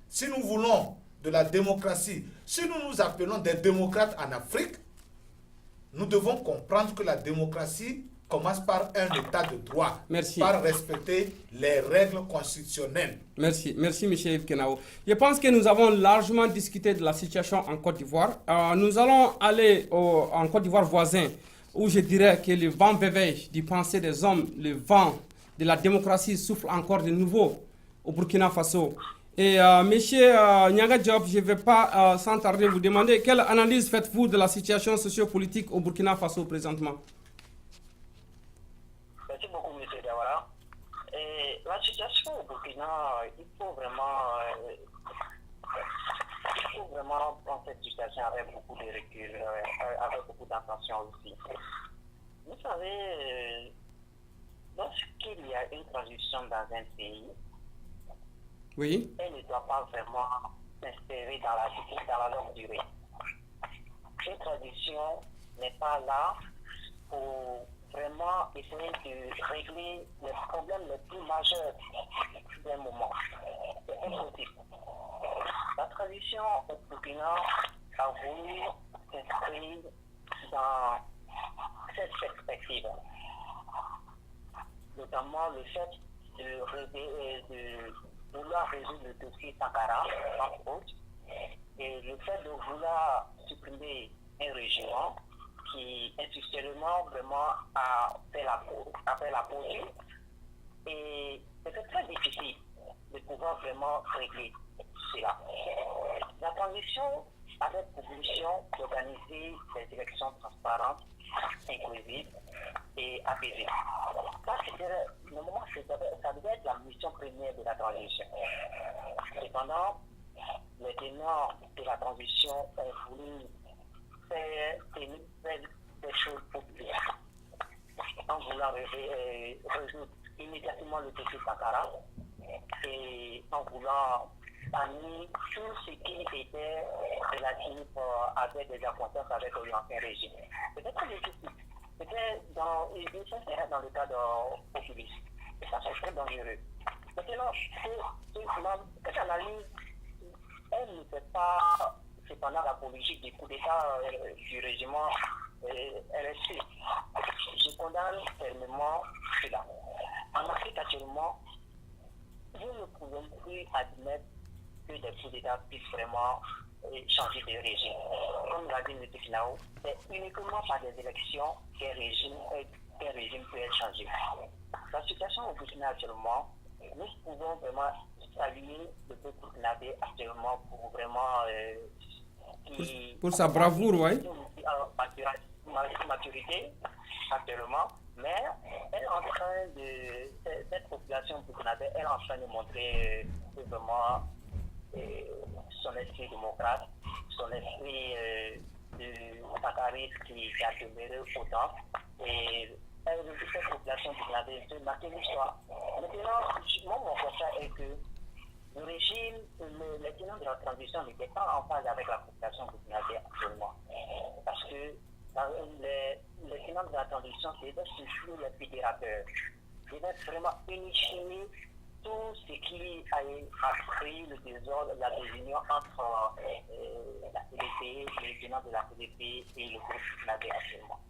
si nous voulons de la démocratie, si nous nous appelons des démocrates en Afrique, nous devons comprendre que la démocratie commence par un état de droit, Merci. par respecter les règles constitutionnelles. Merci, merci M. Yves Kenao. Je pense que nous avons largement discuté de la situation en Côte d'Ivoire. Nous allons aller en Côte d'Ivoire voisin, où je dirais que le vent veille du pensée des hommes, le vent de la démocratie souffle encore de nouveau au Burkina Faso. Et monsieur Niaga Diop, je ne vais pas sans tarder vous demander quelle analyse faites-vous de la situation sociopolitique au Burkina Faso présentement? Merci beaucoup, M. Diawara. La situation au Burkina, il faut vraiment prendre cette situation avec beaucoup de recul, avec beaucoup d'attention aussi. Vous savez, lorsqu'il y a une transition dans un pays, Oui. elle ne doit pas vraiment s'insérer dans la longue durée. Une transition n'est pas là pour vraiment essayer de régler les problèmes les plus majeurs d'un moment. C'est impossible. La transition au Burkina a voulu s'inscrire dans cette perspective, notamment le fait de vouloir résoudre le dossier Sankara, entre autres, et le fait de vouloir supprimer un régiment qui institutionnellement vraiment a fait la posture. Et c'était très difficile de pouvoir vraiment régler cela. La transition avait pour mission d'organiser des élections transparentes, inclusives et apaisées. Ça devait être la mission première de la transition. Cependant, les tenants de la transition ont voulu faire des choses populaires en voulant résoudre immédiatement le dossier Sankara et en voulant banni tout ce qui était relatif avec des acquaintances avec l'ancien régime. C'était très difficile. C'était dans le cadre populiste. Et ça, c'est très dangereux. Maintenant, cette analyse, elle ne fait pas cependant l'apologie du coup d'État du régiment RSC. Je condamne fermement cela. En Afrique actuellement, nous ne pouvons plus admettre que des coups d'État puissent vraiment changer de régime. Comme l'a dit M. Kinao, c'est uniquement par des élections qu'un régime peut être changé. La situation au Burkina actuellement, nous pouvons vraiment saluer le peuple burkinabé actuellement pour vraiment pour sa bravoure, oui. Maturité actuellement, mais elle est en train cette population burkinabé, elle est en train de montrer vraiment son esprit démocrate, son esprit de Sakaris qui a demeuré autant. Et cette population burkinabé se marquer l'histoire. Maintenant, mon constat est que le régime, les tenants de la transition n'étaient pas en phase avec la population burkinabé actuellement. Parce que les tenants de la transition, c'était surtout les fédérateurs. Ils devaient vraiment unifier tout ce qui a créé le désordre, la désunion entre la CDP, les tenants de la CDP et le groupe burkinabé actuellement.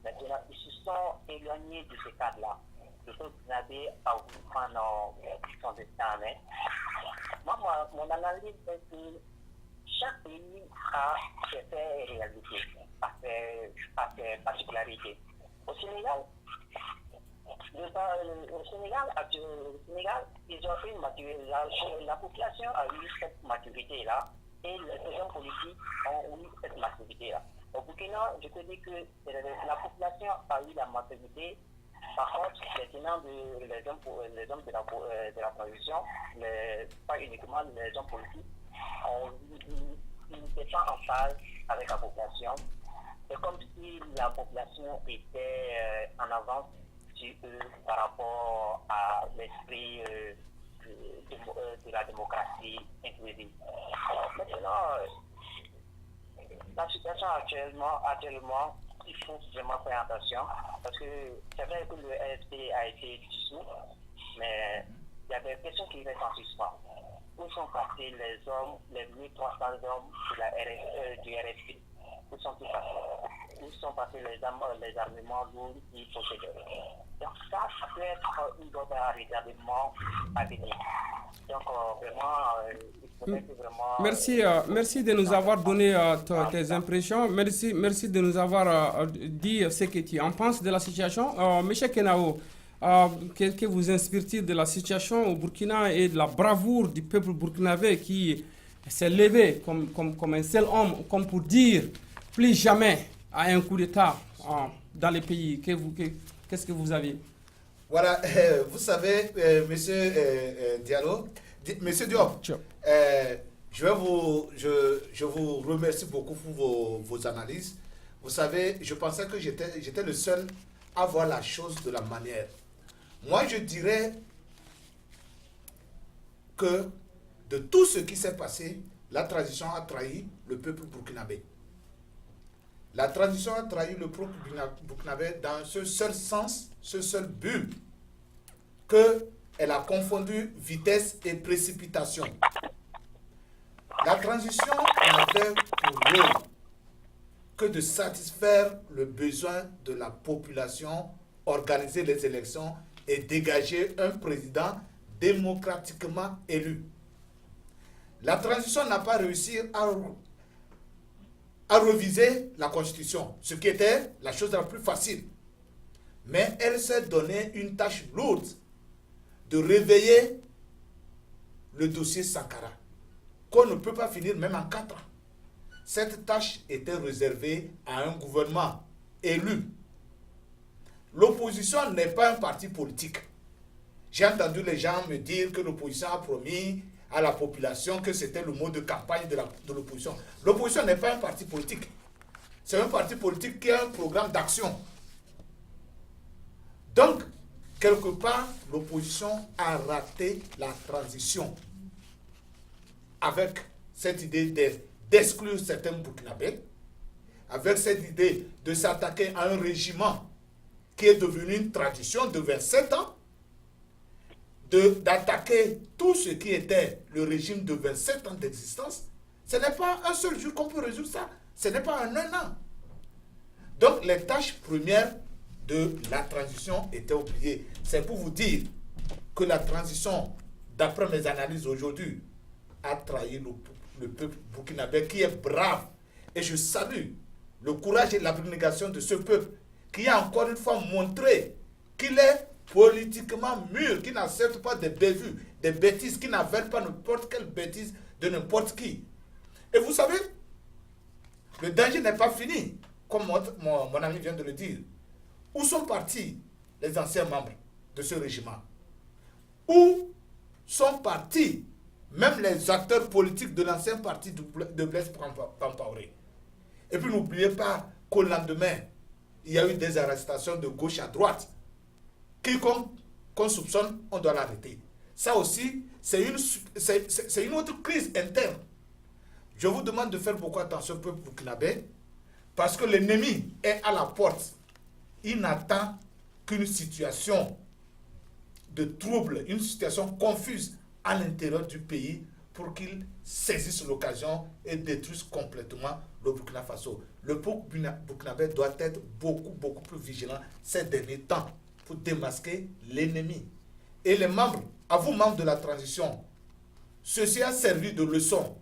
Maintenant, ils se sont éloignés de ce cadre-là. Le groupe burkinabé a voulu prendre son destin en main. Moi, mon analyse est que chaque pays a ses faits et réalités, a ses particularités. Au Sénégal, ils ont une maturité. La population a eu cette maturité-là et les hommes politiques ont eu cette maturité-là. Au Burkina, je peux dire que la population a eu la maturité. Par contre, les tenants les hommes de la transition, pas uniquement les hommes politiques, ils n'étaient pas en phase avec la population. C'est comme si la population était en avance sur eux par rapport à l'esprit de la démocratie inclusive. Maintenant, la situation actuellement, il faut vraiment faire attention parce que c'est vrai que le RSP a été dissous, mais il y a des questions qui restent en suspens. Où sont passés les hommes, les 1300 hommes du RSP? Où sont-ils passés? Où sont passés les armements lourds qu'ils possédaient? Donc ça peut être une bonne retardement à venir. Donc vraiment, il faudrait que vraiment... Merci de nous avoir donné tes impressions. Merci de nous avoir dit ce que tu en penses de la situation. Monsieur Kenao, qu'est-ce que vous inspire-t-il de la situation au Burkina et de la bravoure du peuple burkinabé qui s'est levé comme un seul homme, comme pour dire plus jamais à un coup d'État dans les pays? Qu'est-ce que vous avez? Voilà, vous savez, monsieur Diop, je vous remercie beaucoup pour vos analyses. Vous savez, je pensais que j'étais le seul à voir la chose de la manière. Moi, je dirais que de tout ce qui s'est passé, la transition a trahi le peuple burkinabé. La transition a trahi le peuple burkinabé dans ce seul sens, ce seul but, qu'elle a confondu vitesse et précipitation. La transition n'avait pour rôle que de satisfaire le besoin de la population, organiser les élections et dégager un président démocratiquement élu. La transition n'a pas réussi à reviser la Constitution, ce qui était la chose la plus facile. Mais elle s'est donné une tâche lourde de réveiller le dossier Sankara, qu'on ne peut pas finir même en 4 ans. Cette tâche était réservée à un gouvernement élu. L'opposition n'est pas un parti politique. J'ai entendu les gens me dire que l'opposition a promis à la population que c'était le mot de campagne de l'opposition. L'opposition n'est pas un parti politique. C'est un parti politique qui a un programme d'action. Donc, quelque part, l'opposition a raté la transition avec cette idée d'exclure certains Burkinabés, avec cette idée de s'attaquer à un régiment qui est devenu une tradition de 27 ans, d'attaquer tout ce qui était le régime de 27 ans d'existence. Ce n'est pas un seul jour qu'on peut résoudre ça. Ce n'est pas en un an. Donc, les tâches premières de la transition étaient oubliées. C'est pour vous dire que la transition, d'après mes analyses aujourd'hui, a trahi le peuple burkinabé qui est brave. Et je salue le courage et l'abnégation de ce peuple qui a encore une fois montré qu'il est politiquement mûr, qui n'accepte pas des bévues, des bêtises, qui n'avale pas n'importe quelle bêtise de n'importe qui. Et vous savez, le danger n'est pas fini, comme mon ami vient de le dire. Où sont partis les anciens membres de ce régiment? Où sont partis même les acteurs politiques de l'ancien parti de Blaise Compaoré? Et puis n'oubliez pas qu'au lendemain, il y a eu des arrestations de gauche à droite. Quiconque qu'on soupçonne, on doit l'arrêter. Ça aussi, c'est une autre crise interne. Je vous demande de faire beaucoup attention au peuple burkinabé, parce que l'ennemi est à la porte. Il n'attend qu'une situation de trouble, une situation confuse à l'intérieur du pays pour qu'il saisisse l'occasion et détruise complètement le Burkina Faso. Le peuple burkinabé doit être beaucoup plus vigilant ces derniers temps pour démasquer l'ennemi. Et les membres, à vous membres de la transition, ceci a servi de leçon.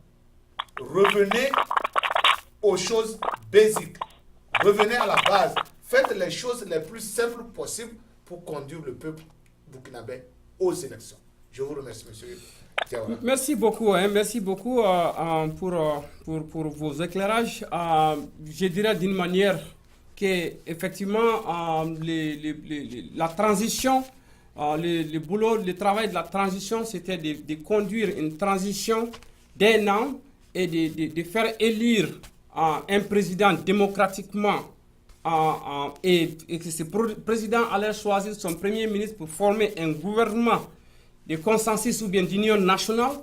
Revenez aux choses basiques. Revenez à la base. Faites les choses les plus simples possibles pour conduire le peuple burkinabé aux élections. Je vous remercie, monsieur Diawara. Merci beaucoup, pour vos éclairages. Je dirais d'une manière que effectivement la transition, le boulot, le travail de la transition, c'était de conduire une transition d'un an et de faire élire un président démocratiquement et que ce président allait choisir son premier ministre pour former un gouvernement de consensus ou bien d'union nationale.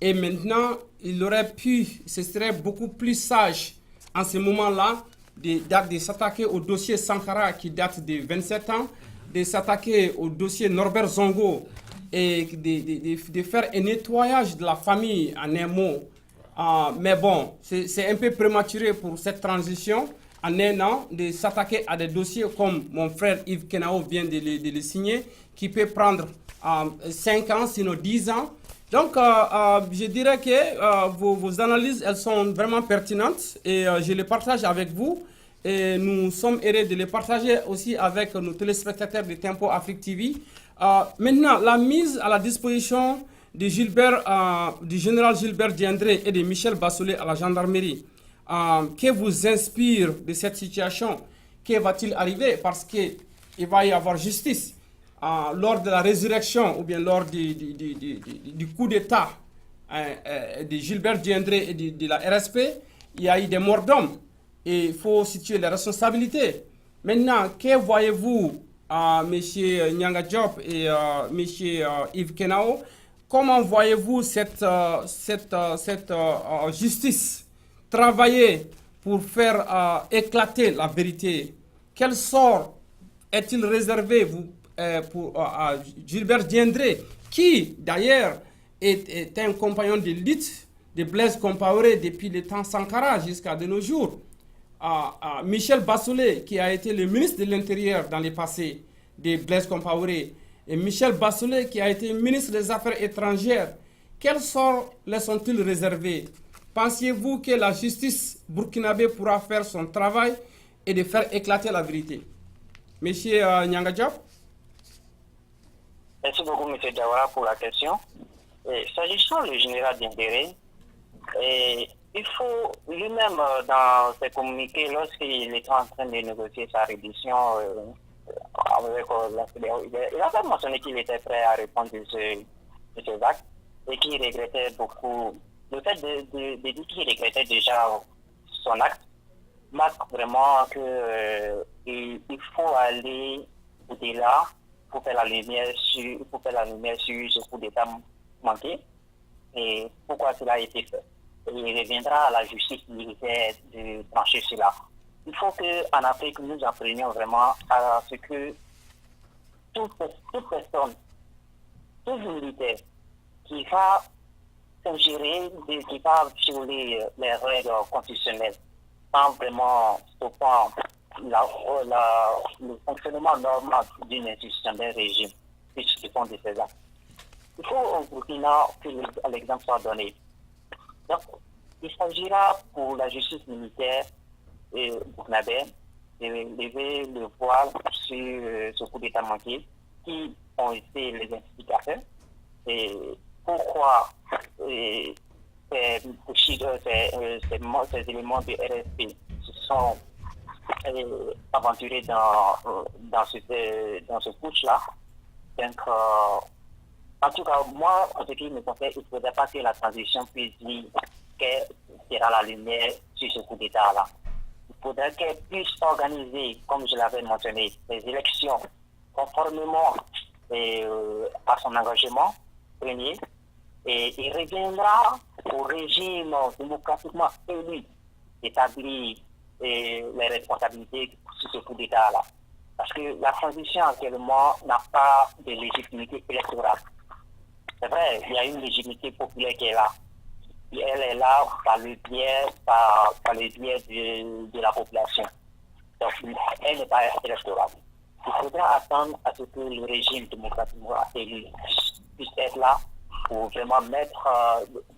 Et maintenant, ce serait beaucoup plus sage en ce moment-là de s'attaquer au dossier Sankara qui date de 27 ans, de s'attaquer au dossier Norbert Zongo et de faire un nettoyage de la famille en un mot. Mais bon, c'est un peu prématuré pour cette transition en un an de s'attaquer à des dossiers comme mon frère Yves Kenao vient de le signer, qui peut prendre 5 ans, sinon 10 ans. Donc, je dirais que vos analyses, elles sont vraiment pertinentes et je les partage avec vous. Et nous sommes heureux de les partager aussi avec nos téléspectateurs de Tempo Afrique TV. Maintenant, la mise à la disposition du général Gilbert Diendré et de Michel Bassolé à la gendarmerie, que vous inspire de cette situation? Que va-t-il arriver? Parce qu'il va y avoir justice. Lors de la résurrection ou bien lors du coup d'État de Gilbert Diendré et de la RSP, il y a eu des morts d'hommes. Et il faut situer les responsabilités. Maintenant, que voyez-vous, M. Nyanga Diop et M. Yves Kenao? Comment voyez-vous cette justice travailler pour faire éclater la vérité? Quel sort est-il réservé pour Gilbert Diendré, qui d'ailleurs est un compagnon de lutte de Blaise Compaoré depuis le temps Sankara jusqu'à de nos jours? Michel Bassolé, qui a été le ministre de l'Intérieur dans le passé de Blaise Compaoré, et Michel Bassolé, qui a été ministre des Affaires étrangères, quel sort les sont-ils réservés? Pensez-vous que la justice burkinabé pourra faire son travail et de faire éclater la vérité? Monsieur Nyanga Diop? Merci beaucoup, M. Diawara, pour la question. S'agissant du général Diendéré, il faut lui-même, dans ses communiqués, lorsqu'il était en train de négocier sa reddition avec la CEDEAO, il a mentionné qu'il était prêt à répondre de ces actes et qu'il regrettait beaucoup. Le fait de dire qu'il regrettait déjà son acte marque vraiment qu'il faut aller au-delà pour faire la lumière sur ce coup d'État manqué et pourquoi cela a été fait. Et il reviendra à la justice militaire de trancher cela. Il faut qu'en Afrique, nous apprenions vraiment à ce que toute personne, tout militaire qui va s'ingérer, qui va violer les règles constitutionnelles sans vraiment stoppant le fonctionnement normal d'une institution, d'un régime, puisqu'ils font de ces actes. Il faut au Burkina que l'exemple soit donné. Donc, il s'agira pour la justice militaire burkinabé de lever le voile sur ce coup d'État manqué, qui ont été les instigateurs et pourquoi ces éléments de RSP se sont aventurés dans ce push-là. Donc, en tout cas, moi, en ce qui me concerne, il ne faudrait pas que la transition puisse dire qu'elle sera la lumière sur ce coup d'État-là. il faudrait qu'elle puisse organiser, comme je l'avais mentionné, les élections conformément à son engagement, premier, et il reviendra au régime démocratiquement élu d'établir les responsabilités sur ce coup d'État-là. Parce que la transition actuellement n'a pas de légitimité électorale. C'est vrai, il y a une légitimité populaire qui est là. Et elle est là par le biais de la population. Donc, elle n'est pas électorale. Il faudra attendre à ce que le régime démocratiquement élu puisse être là pour vraiment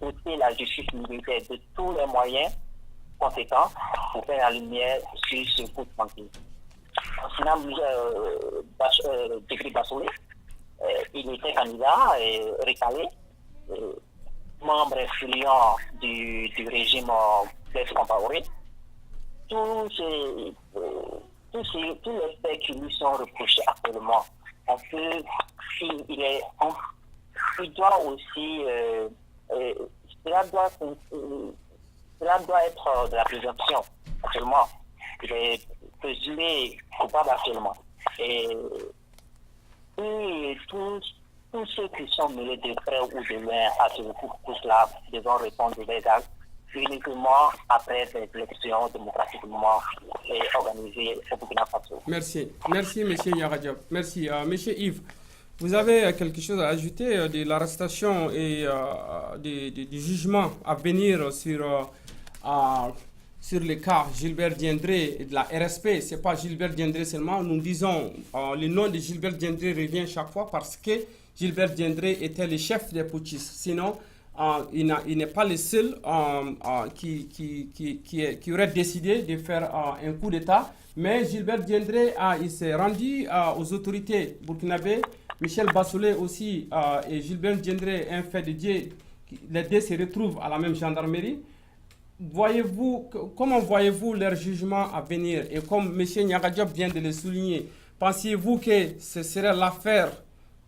doter la justice militaire de tous les moyens conséquents pour faire la lumière sur ce coup de banquise. Sinon, Djibril Bassolé, il était candidat et recalé, membre influent du régime Blaise Compaoré. Tous les faits qui lui sont reprochés actuellement, il doit aussi, cela doit être de la présomption actuellement. Il est présumé coupable actuellement. Et tous ceux qui sont mêlés de près ou de loin à ce coup-là devront répondre des actes uniquement après des élections démocratiquement organisées au Burkina Faso. Merci, M. Yaradjab. Merci. M. Yves, vous avez quelque chose à ajouter de l'arrestation et du jugement à venir sur le cas Gilbert Diendéré et de la RSP? Ce n'est pas Gilbert Diendéré seulement. Nous disons le nom de Gilbert Diendéré revient chaque fois parce que Gilbert Diendéré était le chef des putschistes. Sinon, il n'est pas le seul qui aurait décidé de faire un coup d'État. Mais Gilbert Diendéré, il s'est rendu aux autorités burkinabées. Michel Bassolé aussi et Gilbert Diendéré, un fait de Dieu, les deux se retrouvent à la même gendarmerie. Comment voyez-vous leur jugement à venir? Et comme M. Yaradjab vient de le souligner, pensez-vous que ce serait l'affaire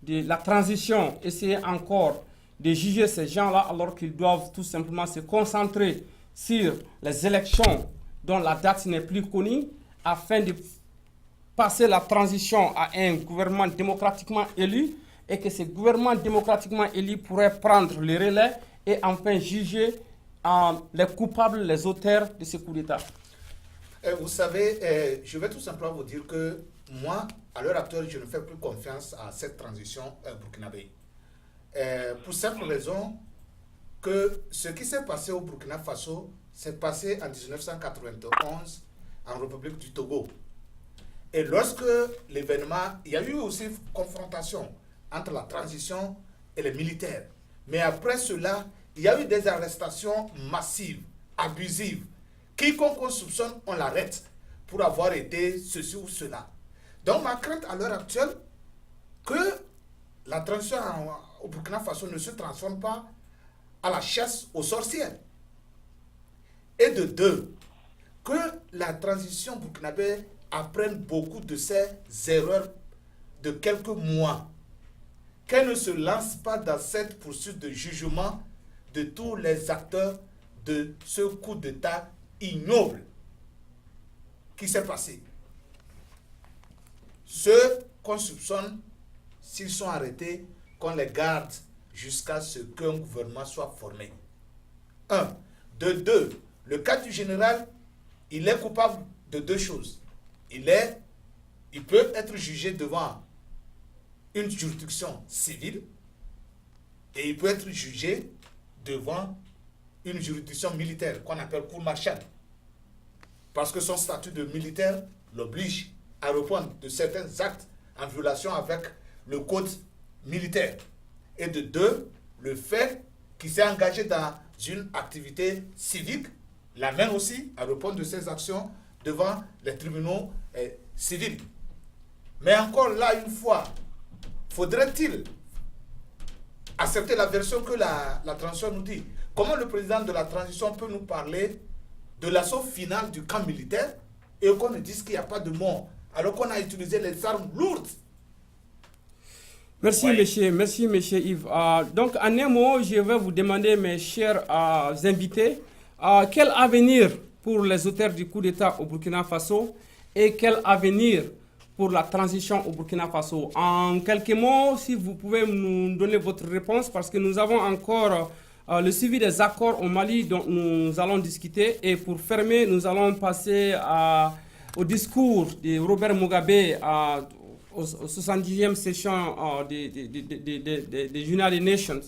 de la transition, essayer encore de juger ces gens-là alors qu'ils doivent tout simplement se concentrer sur les élections dont la date n'est plus connue afin de passer la transition à un gouvernement démocratiquement élu et que ce gouvernement démocratiquement élu pourrait prendre le relais et enfin juger les coupables, les auteurs de ce coup d'État? Vous savez, je vais tout simplement vous dire que moi, à l'heure actuelle, je ne fais plus confiance à cette transition burkinabé. Pour simple raison que ce qui s'est passé au Burkina Faso s'est passé en 1991 en République du Togo. Et lorsque l'événement, il y a eu aussi confrontation entre la transition et les militaires. Mais après cela, il y a eu des arrestations massives, abusives. Quiconque on soupçonne, on l'arrête pour avoir été ceci ou cela. Donc ma crainte à l'heure actuelle, que la transition au Burkina Faso ne se transforme pas à la chasse aux sorcières. Et de deux, que la transition burkinabé apprenne beaucoup de ses erreurs de quelques mois. Qu'elle ne se lance pas dans cette poursuite de jugement de tous les acteurs de ce coup d'État ignoble qui s'est passé. Ceux qu'on soupçonne, s'ils sont arrêtés, qu'on les garde jusqu'à ce qu'un gouvernement soit formé. Un. De deux, le cas du général, il est coupable de deux choses. Il peut être jugé devant une juridiction civile et il peut être jugé devant une juridiction militaire qu'on appelle cour martiale. Parce que son statut de militaire l'oblige à répondre de certains actes en violation avec le code militaire. Et de deux, le fait qu'il s'est engagé dans une activité civique l'amène aussi à répondre de ses actions devant les tribunaux civils. Mais encore là, une fois, faudrait-il accepter la version que la transition nous dit? Comment le président de la transition peut nous parler de l'assaut final du camp militaire et qu'on ne dise qu'il n'y a pas de mort, alors qu'on a utilisé les armes lourdes? Merci, ouais. Merci, monsieur Yves. Donc, en un mot, je vais vous demander, mes chers invités, quel avenir pour les auteurs du coup d'État au Burkina Faso et quel avenir pour la transition au Burkina Faso? En quelques mots, si vous pouvez nous donner votre réponse, parce que nous avons encore le suivi des accords au Mali dont nous allons discuter. Et pour fermer, nous allons passer au discours de Robert Mugabe au 70e session des United Nations.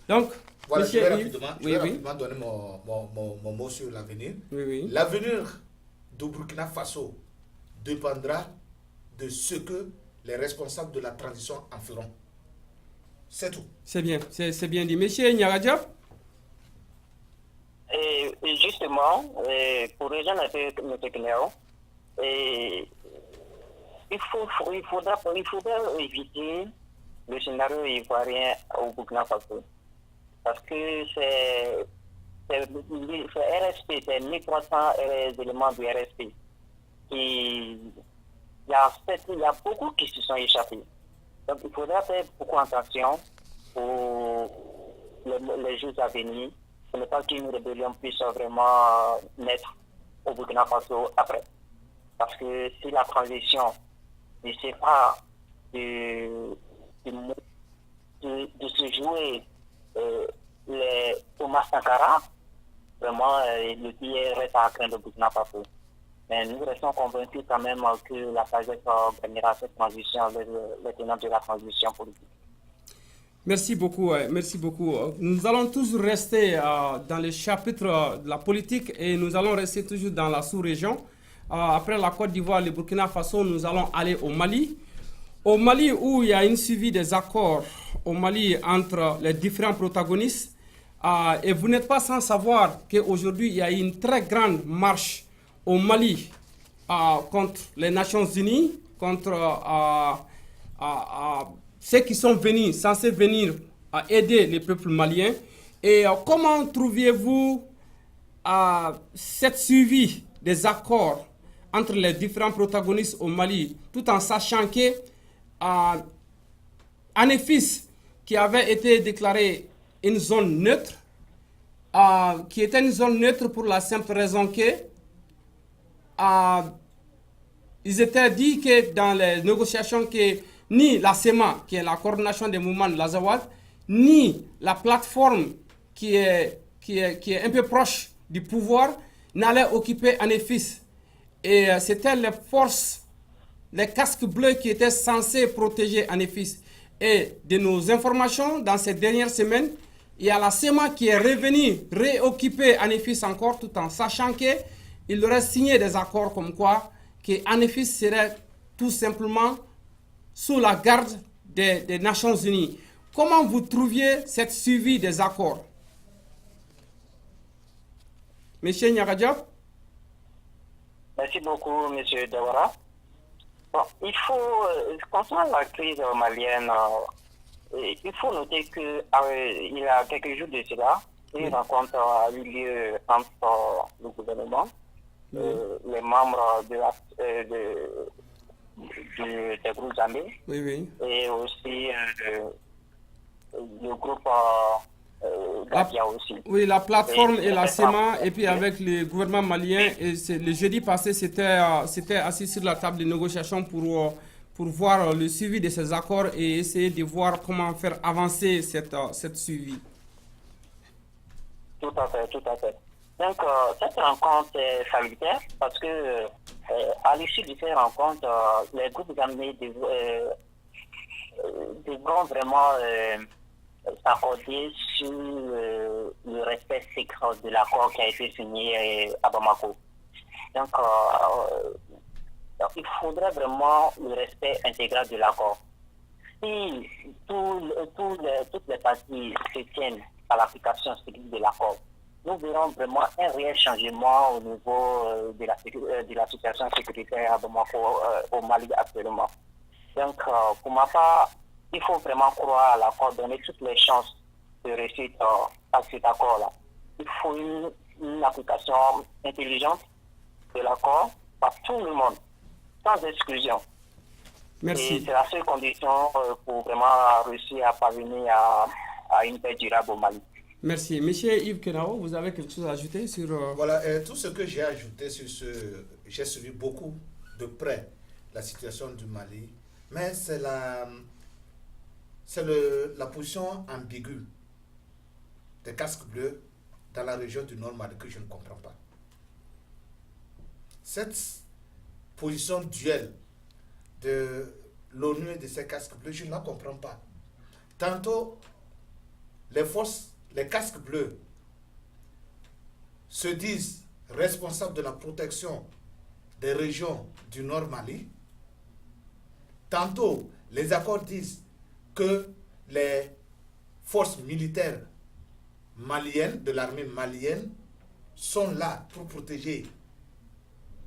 Donc, voilà, monsieur, je vais rapidement oui. donner mon mot sur l'avenir. Oui. L'avenir du Burkina Faso dépendra de ce que les responsables de la transition en feront. C'est tout. C'est bien, c'est bien dit. Monsieur Nyaradiab? Et justement, pour rejoindre un peu M. Kineo, il faudra éviter le scénario ivoirien au Burkina Faso. Parce que c'est RSP, c'est 1300 éléments du RSP. Il y a beaucoup qui se sont échappés. Donc il faudra faire beaucoup attention pour les jours à venir, pour ne pas qu'une rébellion puisse vraiment naître au Burkina Faso après. Parce que si la transition ne sait pas de se jouer les Thomas Sankara, vraiment le pays reste à craindre au Burkina Faso. Mais nous restons convaincus quand même que la FASEC gagnera cette transition, les tenants de la transition politique. Merci beaucoup, merci beaucoup. Nous allons toujours rester dans le chapitre de la politique et nous allons rester toujours dans la sous-région. Après la Côte d'Ivoire, le Burkina Faso, nous allons aller au Mali. Au Mali, où il y a une suivi des accords au Mali entre les différents protagonistes. Et vous n'êtes pas sans savoir qu'aujourd'hui, il y a une très grande marche au Mali contre les Nations Unies, contre ceux qui sont venus, censés venir aider les peuples maliens. Et comment trouviez-vous cette suivi des accords entre les différents protagonistes au Mali, tout en sachant que Anefis, qui avait été déclaré une zone neutre, qui était une zone neutre pour la simple raison que ils étaient dit que dans les négociations que ni la SEMA, qui est la coordination des mouvements de l'Azawad, ni la plateforme qui est un peu proche du pouvoir n'allait occuper Anefis. Et c'était les forces, les casques bleus qui étaient censés protéger Anefis. Et de nos informations, dans ces dernières semaines, il y a la SEMA qui est revenue réoccuper Anefis encore, tout en sachant qu'il aurait signé des accords comme quoi que Anefis serait tout simplement sous la garde des Nations Unies. Comment vous trouviez cette suivi des accords? Monsieur Nyaradiab? Merci beaucoup, M. Dawara. Bon, il faut, concernant la crise malienne, il faut noter qu'il y a quelques jours de cela, une rencontre a eu lieu entre le gouvernement, les membres des groupes armés, et aussi le groupe Gadia aussi. Oui, la plateforme et la SEMA, et puis avec le gouvernement malien. Et le jeudi passé, c'était assis sur la table de négociation pour voir le suivi de ces accords et essayer de voir comment faire avancer cette suivi. Tout à fait, tout à fait. Donc, cette rencontre est salutaire parce que à l'issue de cette rencontre, les groupes armés devront vraiment s'accorder sur le respect secret de l'accord qui a été signé à Bamako. Donc, il faudrait vraiment le respect intégral de l'accord. Si toutes les parties se tiennent à l'application stricte de l'accord, nous verrons vraiment un réel changement au niveau de la situation sécuritaire à Bamako, au Mali actuellement. Donc, pour ma part, il faut vraiment croire à l'accord, donner toutes les chances de réussite à cet accord-là. Il faut une application intelligente de l'accord par tout le monde, sans exclusion. Merci. Et c'est la seule condition pour vraiment réussir à parvenir à une paix durable au Mali. Merci. Monsieur Yves Kenao, vous avez quelque chose à ajouter sur... Voilà, tout ce que j'ai ajouté sur j'ai suivi beaucoup de près la situation du Mali, mais c'est la position ambiguë des casques bleus dans la région du Nord Mali que je ne comprends pas. Cette position duelle de l'ONU et de ces casques bleus, je ne la comprends pas. Tantôt, les casques bleus se disent responsables de la protection des régions du Nord Mali. Tantôt, les accords disent que les forces militaires maliennes, de l'armée malienne, sont là pour protéger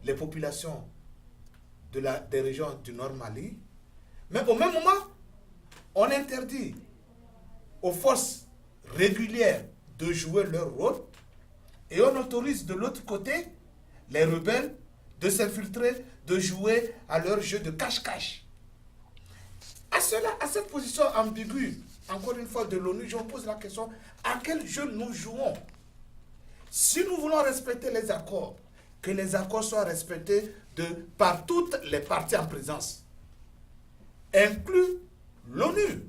les populations des régions du Nord Mali. Mais au même moment, on interdit aux forces régulières de jouer leur rôle et on autorise de l'autre côté les rebelles de s'infiltrer, de jouer à leur jeu de cache-cache. À cette position ambiguë, encore une fois de l'ONU, je me pose la question, à quel jeu nous jouons? Si nous voulons respecter les accords, que les accords soient respectés par toutes les parties en présence, inclus l'ONU.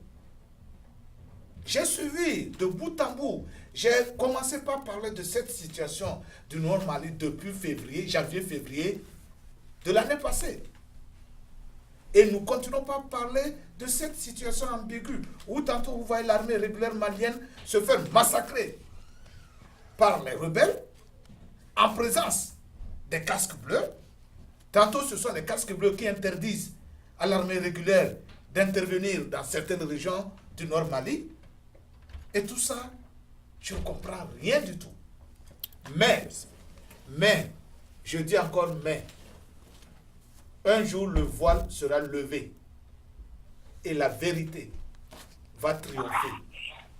J'ai suivi de bout en bout. J'ai commencé par parler de cette situation du Nord Mali depuis janvier-février de l'année passée. Et nous continuons par parler de cette situation ambiguë où tantôt vous voyez l'armée régulière malienne se faire massacrer par les rebelles en présence des casques bleus. Tantôt ce sont les casques bleus qui interdisent à l'armée régulière d'intervenir dans certaines régions du Nord Mali. Et tout ça, je ne comprends rien du tout. Mais, je dis encore mais, un jour le voile sera levé et la vérité va triompher.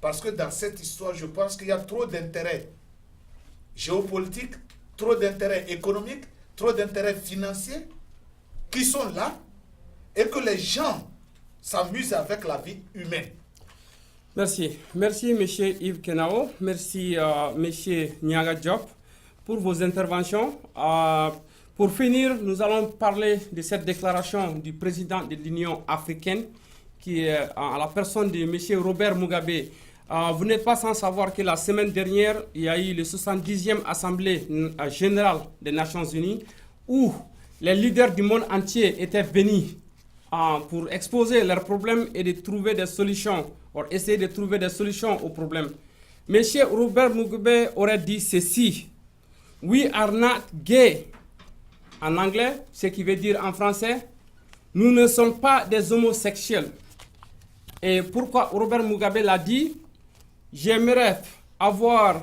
Parce que dans cette histoire, je pense qu'il y a trop d'intérêts géopolitiques, trop d'intérêts économiques, trop d'intérêts financiers qui sont là et que les gens s'amusent avec la vie humaine. Merci. Merci, M. Yves Kenao. Merci, M. Niaga Diop, pour vos interventions. Pour finir, nous allons parler de cette déclaration du président de l'Union africaine, qui est à la personne de M. Robert Mugabe. Vous n'êtes pas sans savoir que la semaine dernière, il y a eu la 70e Assemblée générale des Nations Unies, où les leaders du monde entier étaient venus pour exposer leurs problèmes et de trouver des solutions, ou essayer de trouver des solutions aux problèmes. M. Robert Mugabe aurait dit ceci: We are not gay. En anglais, ce qui veut dire en français, nous ne sommes pas des homosexuels. Et pourquoi Robert Mugabe l'a dit? J'aimerais avoir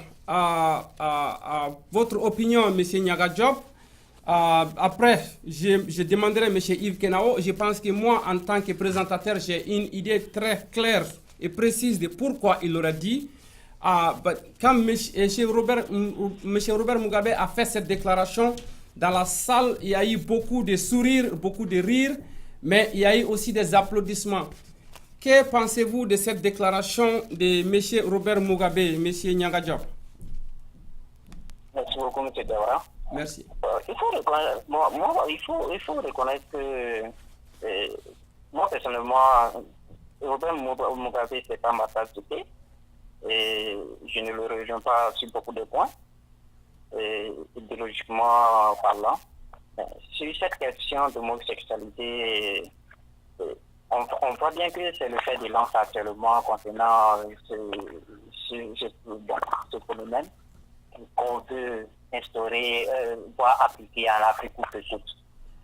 votre opinion, M. Niaga Diop. Après, je demanderai à M. Yves Kenao. Je pense que moi, en tant que présentateur, j'ai une idée très claire et précise de pourquoi il l'aurait dit. Quand M. Robert Mugabe a fait cette déclaration, dans la salle, il y a eu beaucoup de sourires, beaucoup de rires, mais il y a eu aussi des applaudissements. Que pensez-vous de cette déclaration de M. Robert Mugabe, M. Niaga Diop? Merci beaucoup, M. Diawara. Merci. Il faut reconnaître que, moi personnellement, Robert Mugabe, c'est pas ma tasse de thé, et je ne le rejoins pas sur beaucoup de points, idéologiquement parlant. Sur cette question de homosexualité, on voit bien que c'est le fait de lance actuellement concernant ce phénomène qu'on veut instaurer, voire appliquer en Afrique ou que toutes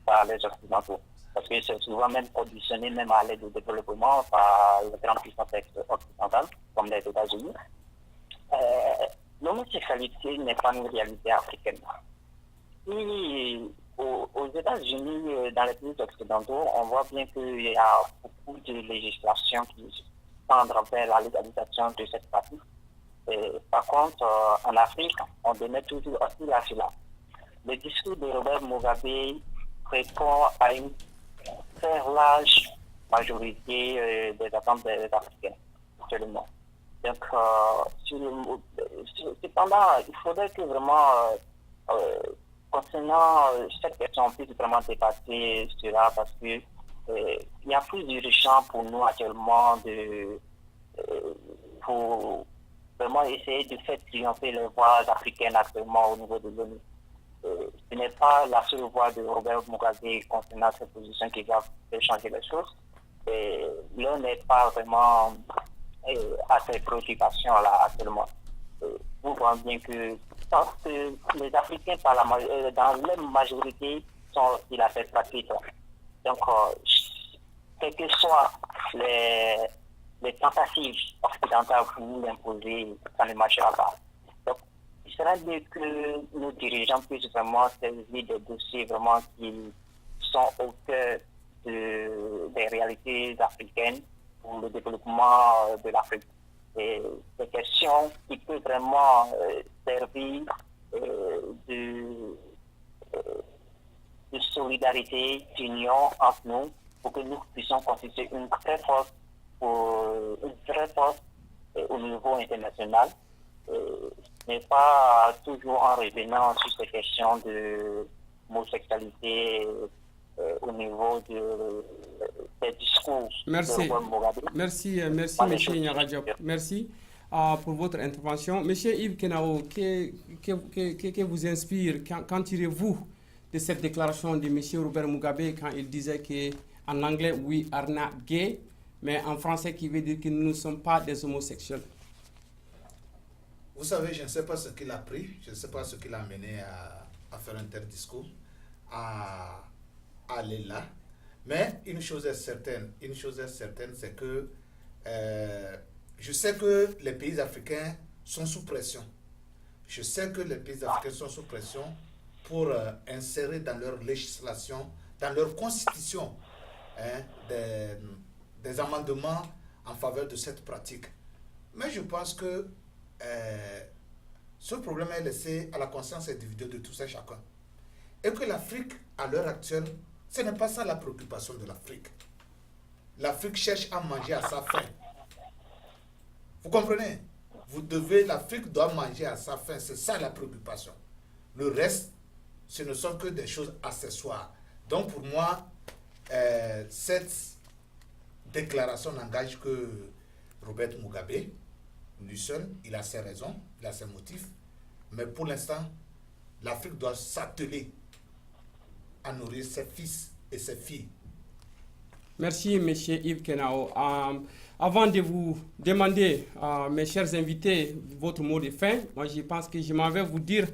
par les Occidentaux. Parce que c'est souvent même conditionné même à l'aide au développement par les grandes puissances occidentales, comme les États-Unis. L'homosexualité n'est pas une réalité africaine. Et aux États-Unis, dans les pays occidentaux, on voit bien qu'il y a beaucoup de législations qui tendent vers la légalisation de cette pratique. Par contre, en Afrique, on demeure toujours hostile à cela. Le discours de Robert Mugabe répond à une très large majorité des attentes des Africains, actuellement. Donc, cependant, il faudrait que vraiment, concernant cette question, on puisse vraiment dépasser cela parce que il y a plus d'urgence pour nous actuellement pour vraiment essayer de faire triompher les voix africaines actuellement au niveau de l'ONU. Ce n'est pas la seule voix de Robert Mugabe concernant cette position qui va faire changer les choses. L'on n'est pas vraiment à ces préoccupations-là actuellement. Vous voyez bien que les Africains, dans leur majorité, sont aussi la tête pratique. Donc, quelles que soient les tentatives occidentales pour nous imposer, ça ne marchera pas. Donc, il serait mieux que nos dirigeants puissent vraiment saisir des dossiers vraiment qui sont au cœur des réalités africaines pour le développement de l'Afrique. Et des questions qui peuvent vraiment servir de solidarité, d'union entre nous pour que nous puissions constituer une très force au niveau international. Ce n'est pas toujours en revenant sur ces questions de homosexualité au niveau des discours. Merci. De Merci, M. Nyaradiop. Merci pour votre intervention. Monsieur Yves Kenao, que vous inspire, qu'en tirez-vous de cette déclaration de M. Robert Mugabe quand il disait qu'en anglais, we are not gay, mais en français, qui veut dire que nous ne sommes pas des homosexuels? Vous savez, je ne sais pas ce qu'il a pris, je ne sais pas ce qui l'a amené à faire un tel discours, à aller là. Mais une chose est certaine, c'est que je sais que les pays africains sont sous pression. Je sais que les pays africains sont sous pression pour insérer dans leur législation, dans leur constitution, des amendements en faveur de cette pratique. Mais je pense que ce problème est laissé à la conscience individuelle de tous et chacun. Et que l'Afrique, à l'heure actuelle, ce n'est pas ça la préoccupation de l'Afrique. L'Afrique cherche à manger à sa faim. Vous comprenez? L'Afrique doit manger à sa faim, c'est ça la préoccupation. Le reste, ce ne sont que des choses accessoires. Donc pour moi, cette déclaration n'engage que Robert Mugabe, lui seul. Il a ses raisons, il a ses motifs. Mais pour l'instant, l'Afrique doit s'atteler à nourrir ses fils et ses filles. Merci, M. Yves Kenao. Avant de vous demander, mes chers invités, votre mot de fin, moi je pense que je m'en vais vous dire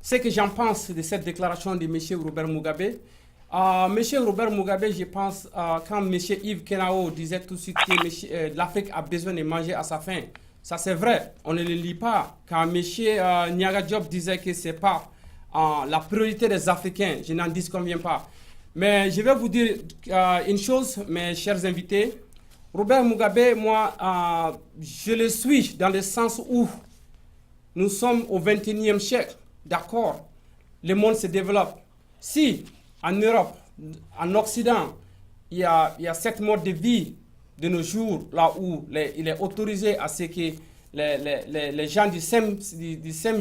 ce que j'en pense de cette déclaration de M. Robert Mugabe. M. Robert Mugabe, je pense, quand M. Yves Kenao disait tout de suite que l'Afrique a besoin de manger à sa faim, ça c'est vrai, on ne le lit pas. Quand M. Nyaradiop disait que ce n'est pas la priorité des Africains, je n'en disconviens pas. Mais je vais vous dire une chose, mes chers invités. Robert Mugabe, moi, je le suis dans le sens où nous sommes au XXIe siècle. D'accord, le monde se développe. Si en Europe, en Occident, il y a cette mode de vie de nos jours, là où il est autorisé à ce que les gens du same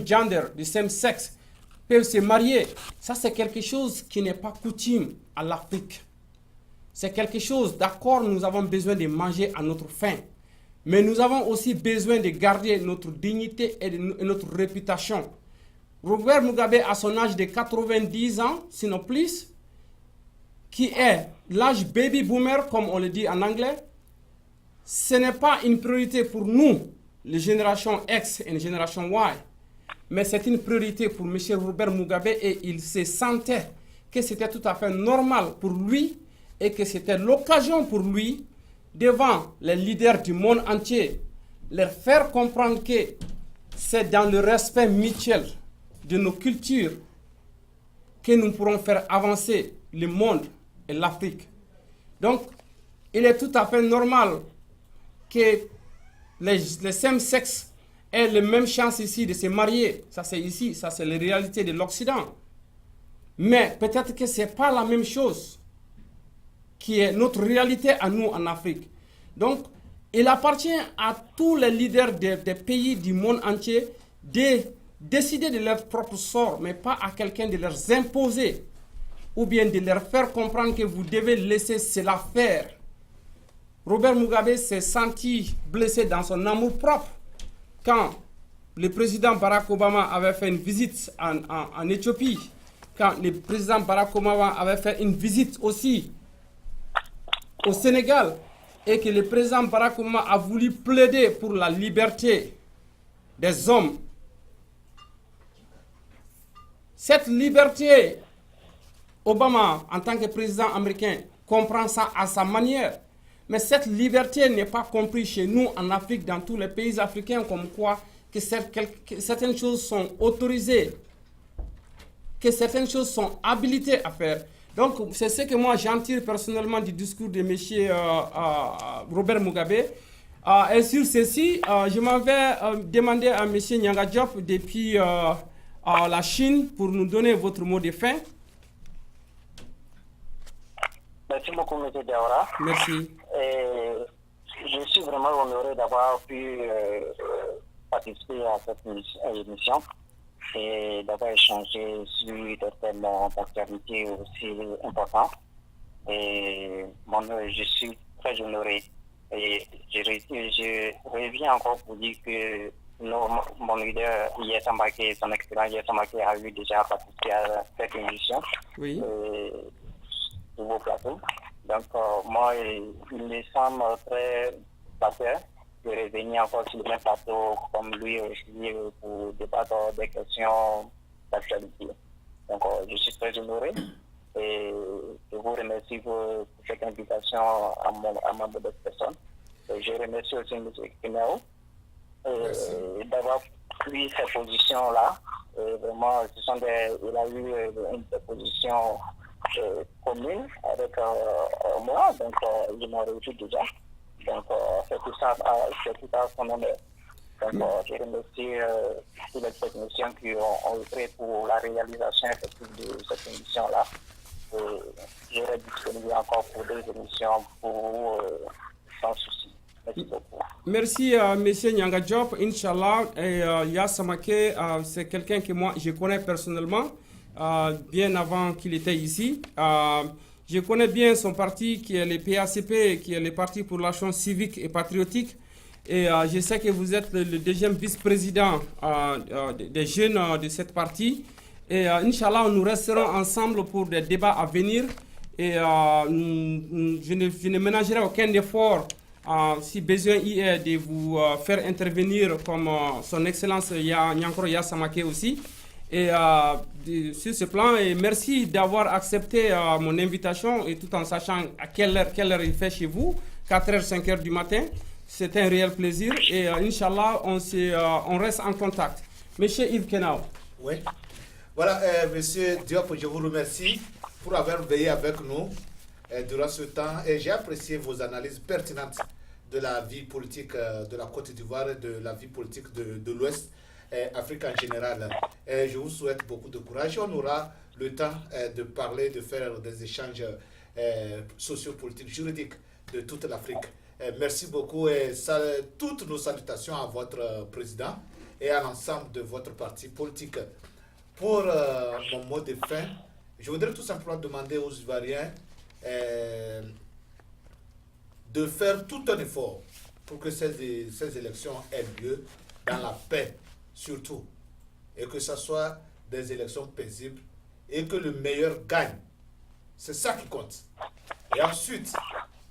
gender, du same sexe, peuvent se marier. Ça, c'est quelque chose qui n'est pas coutume à l'Afrique. C'est quelque chose, d'accord, nous avons besoin de manger à notre faim. Mais nous avons aussi besoin de garder notre dignité et notre réputation. Robert Mugabe, à son âge de 90 ans, sinon plus, qui est l'âge baby boomer, comme on le dit en anglais, ce n'est pas une priorité pour nous, les générations X et les générations Y. Mais c'est une priorité pour M. Robert Mugabe et il se sentait que c'était tout à fait normal pour lui et que c'était l'occasion pour lui, devant les leaders du monde entier, leur faire comprendre que c'est dans le respect mutuel de nos cultures que nous pourrons faire avancer le monde et l'Afrique. Donc, il est tout à fait normal que les same sexes aient les mêmes chances ici de se marier. Ça c'est ici, ça c'est la réalité de l'Occident. Mais peut-être que ce n'est pas la même chose qui est notre réalité à nous en Afrique. Donc, Il appartient à tous les leaders des pays du monde entier de décider de leur propre sort, mais pas à quelqu'un de leur imposer ou bien de leur faire comprendre que vous devez laisser cela faire. Robert Mugabe s'est senti blessé dans son amour propre quand le président Barack Obama avait fait une visite en Éthiopie, quand le président Barack Obama avait fait une visite aussi au Sénégal, et que le président Barack Obama a voulu plaider pour la liberté des hommes. Cette liberté, Obama, en tant que président américain, comprend ça à sa manière. Mais cette liberté n'est pas comprise chez nous en Afrique, dans tous les pays africains, comme quoi que certaines choses sont autorisées, que certaines choses sont habilitées à faire. Donc, c'est ce que moi j'en tire personnellement du discours de M. Robert Mugabe. Et sur ceci, je m'en vais demander à M. Nyanga Diop depuis la Chine pour nous donner votre mot de fin. Merci beaucoup, M. Diawara. Merci. Je suis vraiment honoré d'avoir pu participer à cette émission et d'avoir échangé sur des thèmes d'actualité aussi importants. Et je suis très honoré. Et je reviens encore pour dire que mon leader, Yessa Mbaké, son excellent Yessa Mbaké, a eu déjà participé à cette émission. Oui. Sur vos plateaux. Donc, moi, il me semble très facile de revenir encore sur le même plateau comme lui aussi pour débattre des questions d'actualité. Donc, je suis très honoré et je vous remercie pour cette invitation à ma modeste personne. Et je remercie aussi M. Kinao d'avoir pris cette position-là. Vraiment, il a eu une position commune avec moi, donc je m'en réjouis déjà. Donc, c'est tout ça à son honneur. Donc, je remercie tous les techniciens qui ont œuvré pour la réalisation effective de cette émission-là. Je serai disponible encore pour des émissions pour vous sans souci. Merci beaucoup. Merci M. Nyanga Diop. Inch'Allah, Yessa Mbaké, c'est quelqu'un que moi je connais personnellement. Bien avant qu'il était ici. Je connais bien son parti qui est le PACP, qui est le Parti pour l'action civique et patriotique. Et je sais que vous êtes le deuxième vice-président des jeunes de cette partie. Et Inch'Allah, nous resterons ensemble pour des débats à venir. Et je ne ménagerai aucun effort, si besoin y est, de vous faire intervenir comme son Excellence Nyankoro Yessa Mbaké aussi. Et sur ce plan, et merci d'avoir accepté mon invitation, et tout en sachant à quelle heure il fait chez vous, 4h, 5h du matin. C'est un réel plaisir et Inch'Allah, on reste en contact. Monsieur Yves Kenao. Oui. Voilà, Monsieur Diop, je vous remercie pour avoir veillé avec nous durant ce temps et j'ai apprécié vos analyses pertinentes de la vie politique de la Côte d'Ivoire et de la vie politique de l'Ouest. Afrique en général. Je vous souhaite beaucoup de courage. On aura le temps de parler, de faire des échanges sociopolitiques, juridiques de toute l'Afrique. Merci beaucoup et toutes nos salutations à votre président et à l'ensemble de votre parti politique. Pour mon mot de fin, je voudrais tout simplement demander aux Ivoiriens de faire tout un effort pour que ces élections aient lieu dans la paix, surtout, et que ce soit des élections paisibles et que le meilleur gagne. C'est ça qui compte. Et ensuite,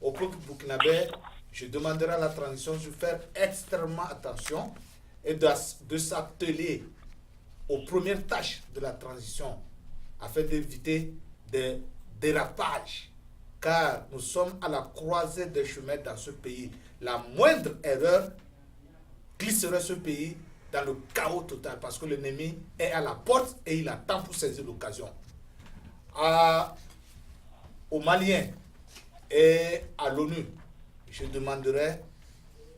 au peuple burkinabé, je demanderai à la transition de faire extrêmement attention et de s'atteler aux premières tâches de la transition afin d'éviter des dérapages. Car nous sommes à la croisée des chemins dans ce pays. La moindre erreur glisserait ce pays dans le chaos total parce que l'ennemi est à la porte et il attend pour saisir l'occasion. Aux Maliens et à l'ONU, je demanderai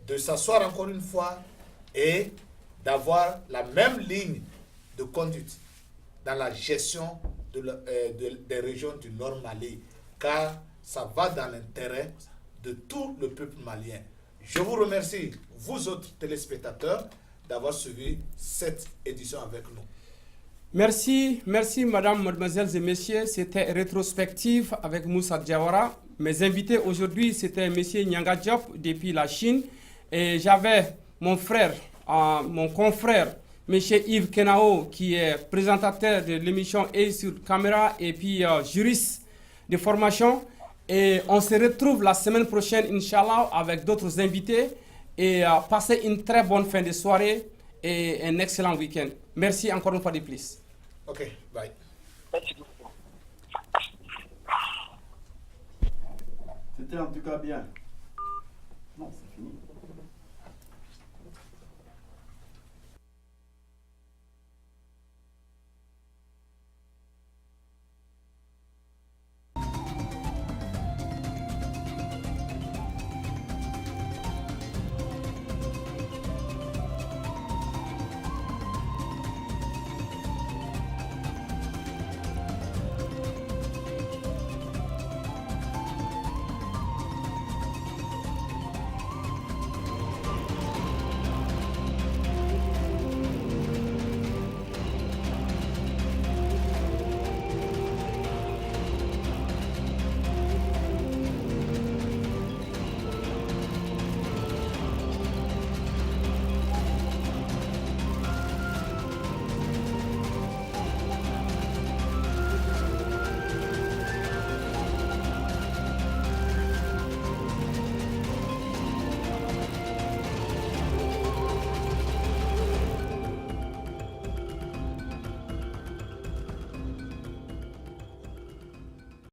de s'asseoir encore une fois et d'avoir la même ligne de conduite dans la gestion des régions du Nord Mali, car ça va dans l'intérêt de tout le peuple malien. Je vous remercie, vous autres téléspectateurs, d'avoir suivi cette édition avec nous. Merci, mesdames, mademoiselles et messieurs. C'était Rétrospective avec Moussa Diawara. Mes invités aujourd'hui, c'était M. Nyanga Diop depuis la Chine. Et j'avais mon frère, mon confrère, M. Yves Kenao, qui est présentateur de l'émission Et sur caméra et puis juriste de formation. Et on se retrouve la semaine prochaine, Inch'Allah, avec d'autres invités. Et passez une très bonne fin de soirée et un excellent week-end. Merci encore une fois de plus. Ok, bye. Merci beaucoup. C'était en tout cas bien.